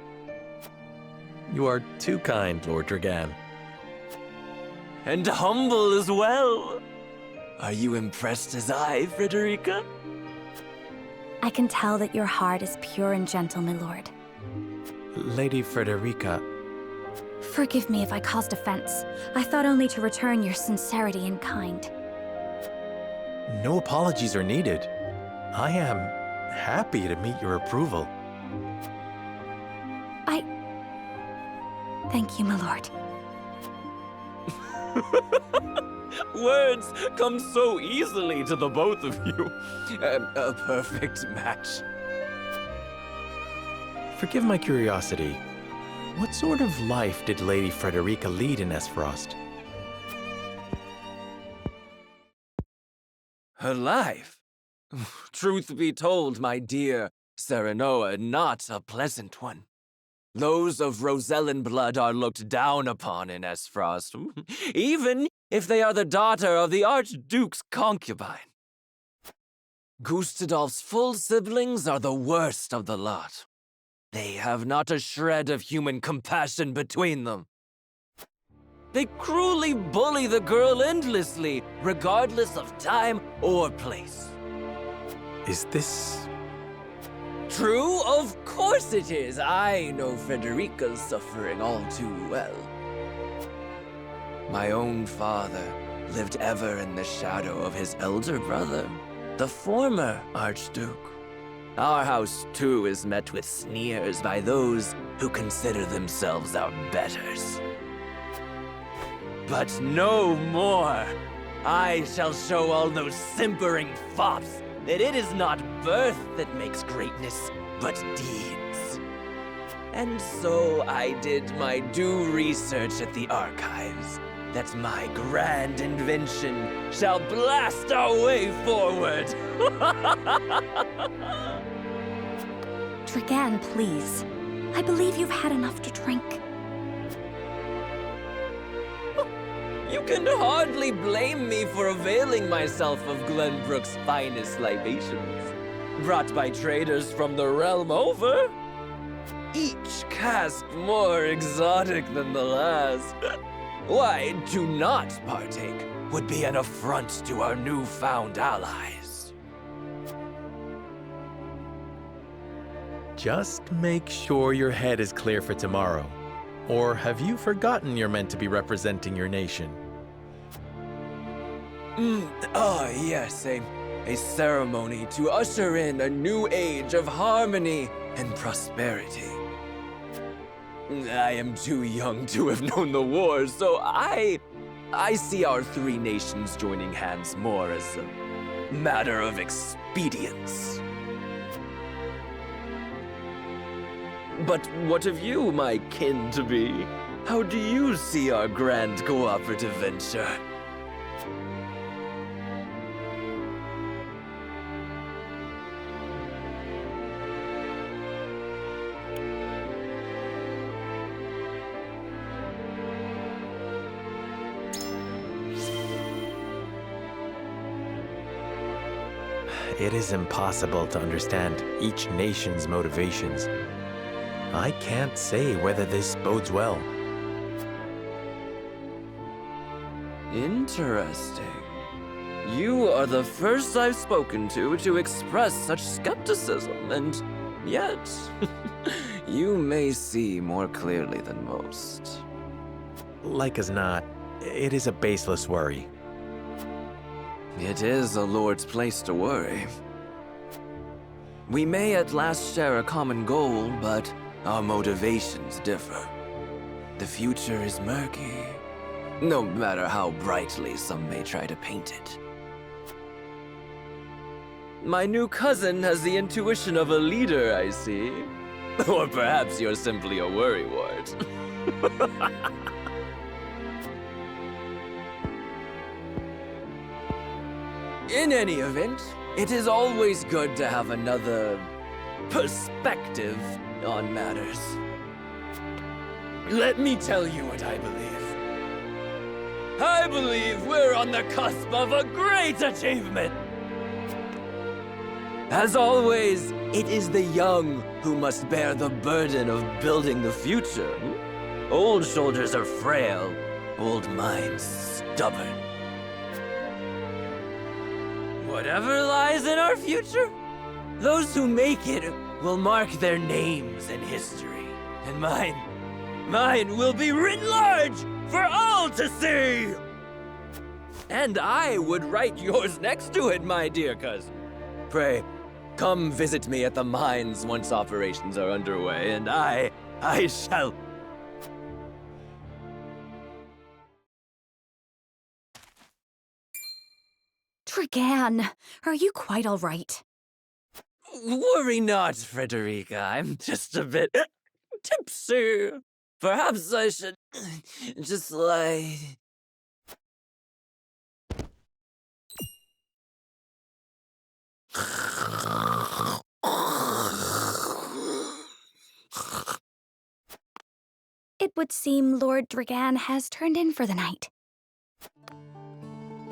You are too kind, Lord Dragan. And humble as well. Are you impressed as I, Frederica? I can tell that your heart is pure and gentle, my lord. Lady Frederica. Forgive me if I caused offense. I thought only to return your sincerity in kind. No apologies are needed. I am happy to meet your approval. Thank you, my lord. Words come so easily to the both of you. A perfect match. Forgive my curiosity. What sort of life did Lady Frederica lead in Esfrost? Her life? Truth be told, my dear Serenoa, not a pleasant one. Those of Rosellan blood are looked down upon in Esfrost, even if they are the daughter of the Archduke's concubine. Gustadolf's full siblings are the worst of the lot. They have not a shred of human compassion between them. They cruelly bully the girl endlessly, regardless of time or place. Is this... True? Of course it is. I know Frederica's suffering all too well. My own father lived ever in the shadow of his elder brother, the former Archduke. Our house, too, is met with sneers by those who consider themselves our betters. But no more! I shall show all those simpering fops that it is not birth that makes greatness, but deeds. And so I did my due research at the archives, that my grand invention shall blast our way forward. Dragan, please. I believe you've had enough to drink. You can hardly blame me for availing myself of Glenbrook's finest libations, brought by traders from the realm over. Each cask more exotic than the last. Why, to not partake would be an affront to our newfound allies. Just make sure your head is clear for tomorrow. Or have you forgotten you're meant to be representing your nation? Yes, a ceremony to usher in a new age of harmony and prosperity. I am too young to have known the war, so I see our three nations joining hands more as a matter of expedience. But what of you, my kin-to-be? How do you see our grand cooperative venture? It is impossible to understand each nation's motivations. I can't say whether this bodes well. Interesting. You are the first I've spoken to express such skepticism, and yet, you may see more clearly than most. Like as not, it is a baseless worry. It is a lord's place to worry. We may at last share a common goal, but our motivations differ. The future is murky, no matter how brightly some may try to paint it. My new cousin has the intuition of a leader, I see. Or perhaps you're simply a worrywart. In any event, it is always good to have another perspective on matters. Let me tell you what I believe. I believe we're on the cusp of a great achievement. As always, it is the young who must bear the burden of building the future. Old shoulders are frail, old minds stubborn. Whatever lies in our future, those who make it will mark their names in history. And mine will be written large for all to see! And I would write yours next to it, my dear cousin. Pray, come visit me at the mines once operations are underway, and I shall... Dragan, are you quite all right? Worry not, Frederica. I'm just a bit tipsy. Perhaps I should just lie... It would seem Lord Dragan has turned in for the night.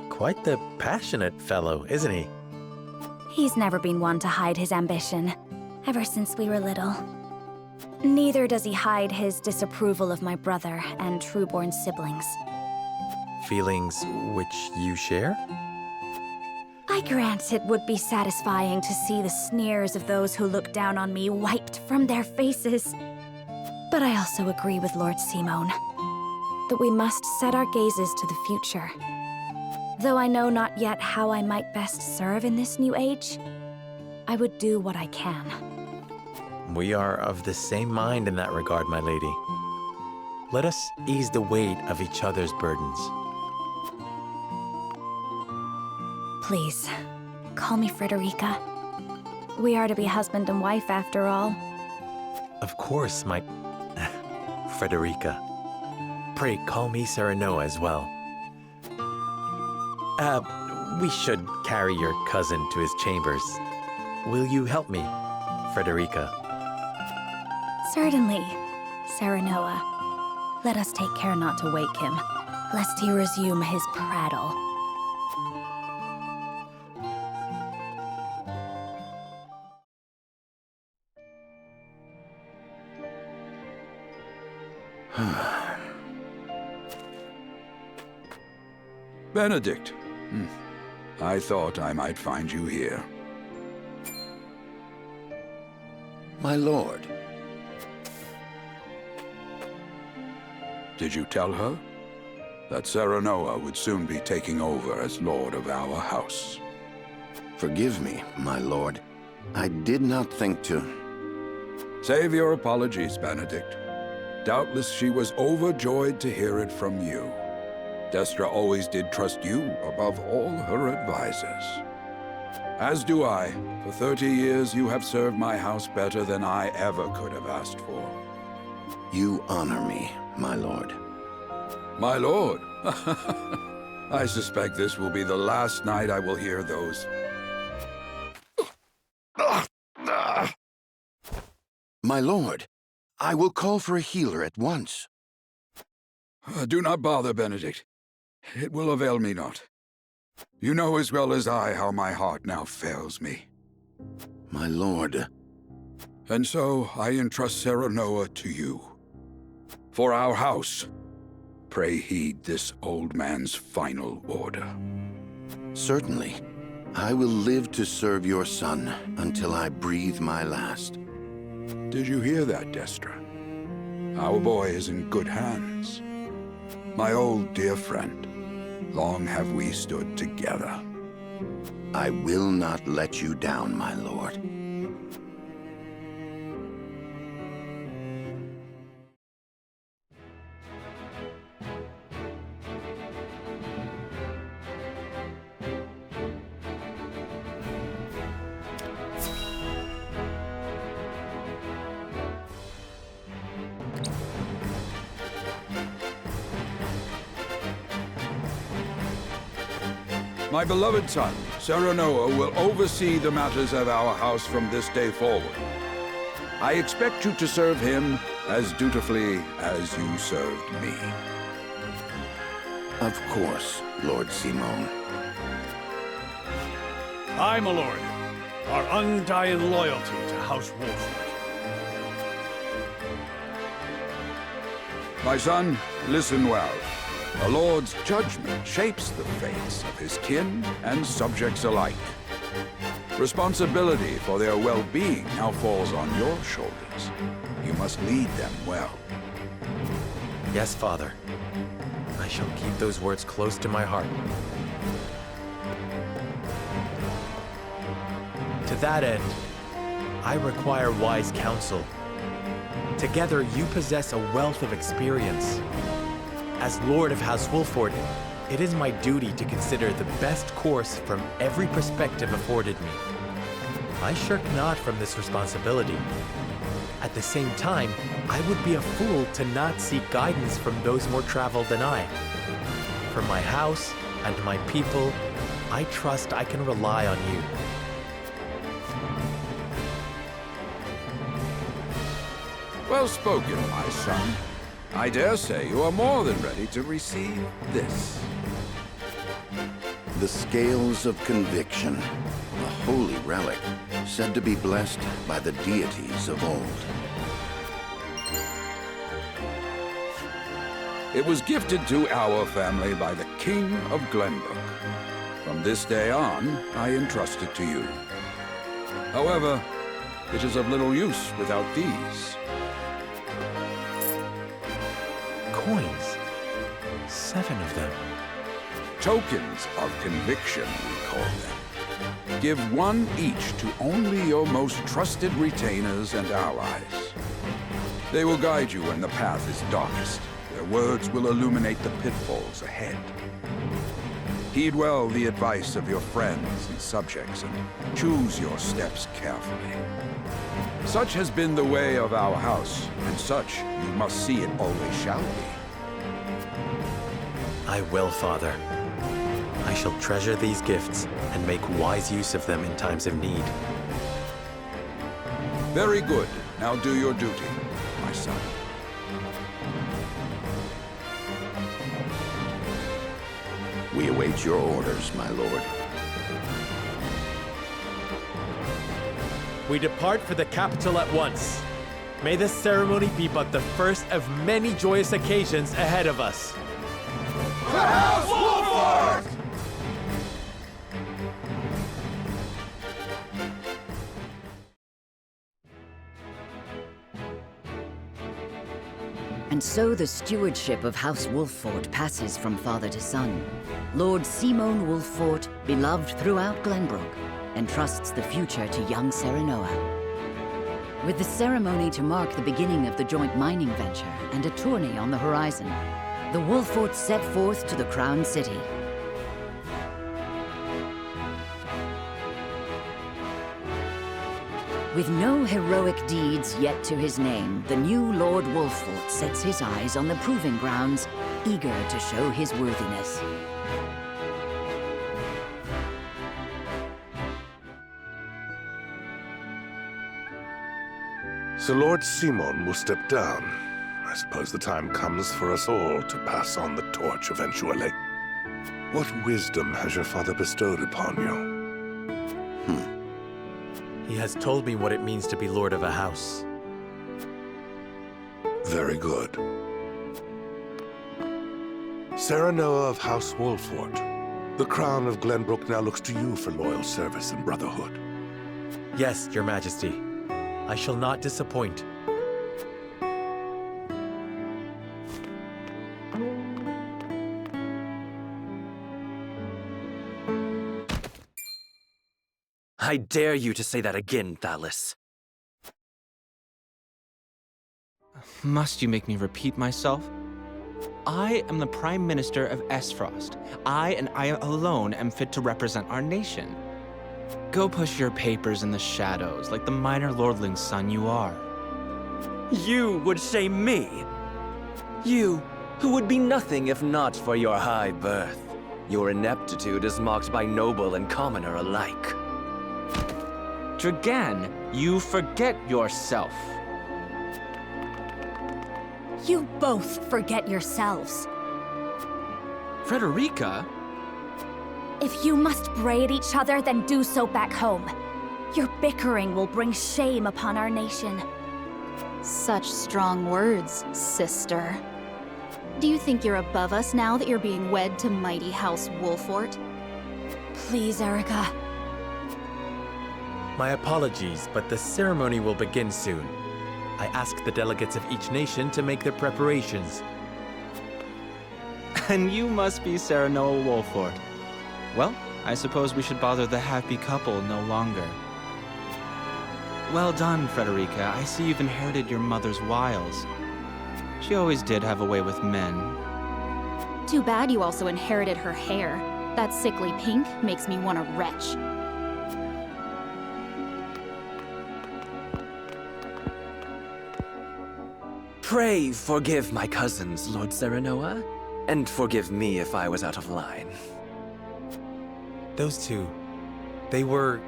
Quite the passionate fellow, isn't he? He's never been one to hide his ambition, ever since we were little. Neither does he hide his disapproval of my brother and Trueborn siblings. Feelings which you share? I grant it would be satisfying to see the sneers of those who look down on me wiped from their faces. But I also agree with Lord Simone that we must set our gazes to the future. Though I know not yet how I might best serve in this new age, I would do what I can. We are of the same mind in that regard, my lady. Let us ease the weight of each other's burdens. Please, call me Frederica. We are to be husband and wife after all. Of course, my... Frederica. Pray call me Serenoa as well. We should carry your cousin to his chambers. Will you help me, Frederica? Certainly, Serenoa. Let us take care not to wake him, lest he resume his prattle. Benedict. I thought I might find you here. My lord. Did you tell her that Serenoa would soon be taking over as lord of our house? Forgive me, my lord. I did not think to... Save your apologies, Benedict. Doubtless she was overjoyed to hear it from you. Destra always did trust you above all her advisors. As do I. For 30 years you have served my house better than I ever could have asked for. You honor me, my lord. My lord? I suspect this will be the last night I will hear those... My lord, I will call for a healer at once. Do not bother, Benedict. It will avail me not. You know as well as I how my heart now fails me. My lord. And so I entrust Serenoa to you. For our house, pray heed this old man's final order. Certainly. I will live to serve your son until I breathe my last. Did you hear that, Destra? Our boy is in good hands. My old dear friend, long have we stood together. I will not let you down, my lord. My beloved son, Serenoa, will oversee the matters of our house from this day forward. I expect you to serve him as dutifully as you served me. Of course, Lord Simon. Aye, my lord. Our undying loyalty to House Wolford. My son, listen well. A lord's judgment shapes the fates of his kin and subjects alike. Responsibility for their well-being now falls on your shoulders. You must lead them well. Yes, Father. I shall keep those words close to my heart. To that end, I require wise counsel. Together, you possess a wealth of experience. As Lord of House Wolford, it is my duty to consider the best course from every perspective afforded me. I shirk not from this responsibility. At the same time, I would be a fool to not seek guidance from those more traveled than I. For my house and my people, I trust I can rely on you. Well spoken, my son. I dare say you are more than ready to receive this. The Scales of Conviction, a holy relic, said to be blessed by the deities of old. It was gifted to our family by the King of Glenbrook. From this day on, I entrust it to you. However, it is of little use without these. Coins. 7 of them. Tokens of conviction, we call them. Give one each to only your most trusted retainers and allies. They will guide you when the path is darkest. Their words will illuminate the pitfalls ahead. Heed well the advice of your friends and subjects, and choose your steps carefully. Such has been the way of our house, and such you must see it always shall be. I will, Father. I shall treasure these gifts and make wise use of them in times of need. Very good. Now do your duty, my son. We await your orders, my lord. We depart for the capital at once. May this ceremony be but the first of many joyous occasions ahead of us. The House Wolford! And so the stewardship of House Wolford passes from father to son. Lord Simon Wolford, beloved throughout Glenbrook, entrusts the future to young Serenoa. With the ceremony to mark the beginning of the joint mining venture and a tourney on the horizon, the Wolfords set forth to the Crown City. With no heroic deeds yet to his name, the new Lord Wolford sets his eyes on the proving grounds, eager to show his worthiness. So Lord Simon will step down. I suppose the time comes for us all to pass on the torch eventually. What wisdom has your father bestowed upon you? He has told me what it means to be lord of a house. Very good. Serenoa of House Wolford, the crown of Glenbrook now looks to you for loyal service and brotherhood. Yes, Your Majesty. I shall not disappoint. I dare you to say that again, Thalis. Must you make me repeat myself? I am the Prime Minister of Esfrost. I and I alone am fit to represent our nation. Go push your papers in the shadows like the minor lordling's son you are. You would say me? You, who would be nothing if not for your high birth. Your ineptitude is mocked by noble and commoner alike. Dragan, you forget yourself. You both forget yourselves. Frederica? If you must braid each other, then do so back home. Your bickering will bring shame upon our nation. Such strong words, sister. Do you think you're above us now that you're being wed to mighty House Wolfort? Please, Erica. My apologies, but the ceremony will begin soon. I ask the delegates of each nation to make their preparations. And you must be Serenoa Wolfort. Well, I suppose we should bother the happy couple no longer. Well done, Frederica. I see you've inherited your mother's wiles. She always did have a way with men. Too bad you also inherited her hair. That sickly pink makes me want to retch. Pray forgive my cousins, Lord Serenoa, and forgive me if I was out of line. Those two, they were...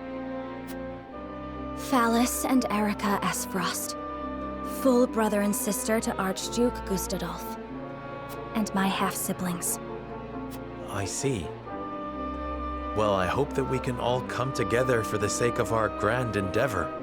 Phallus and Erica Esfrost. Full brother and sister to Archduke Gustadolf. And my half-siblings. I see. Well, I hope that we can all come together for the sake of our grand endeavor.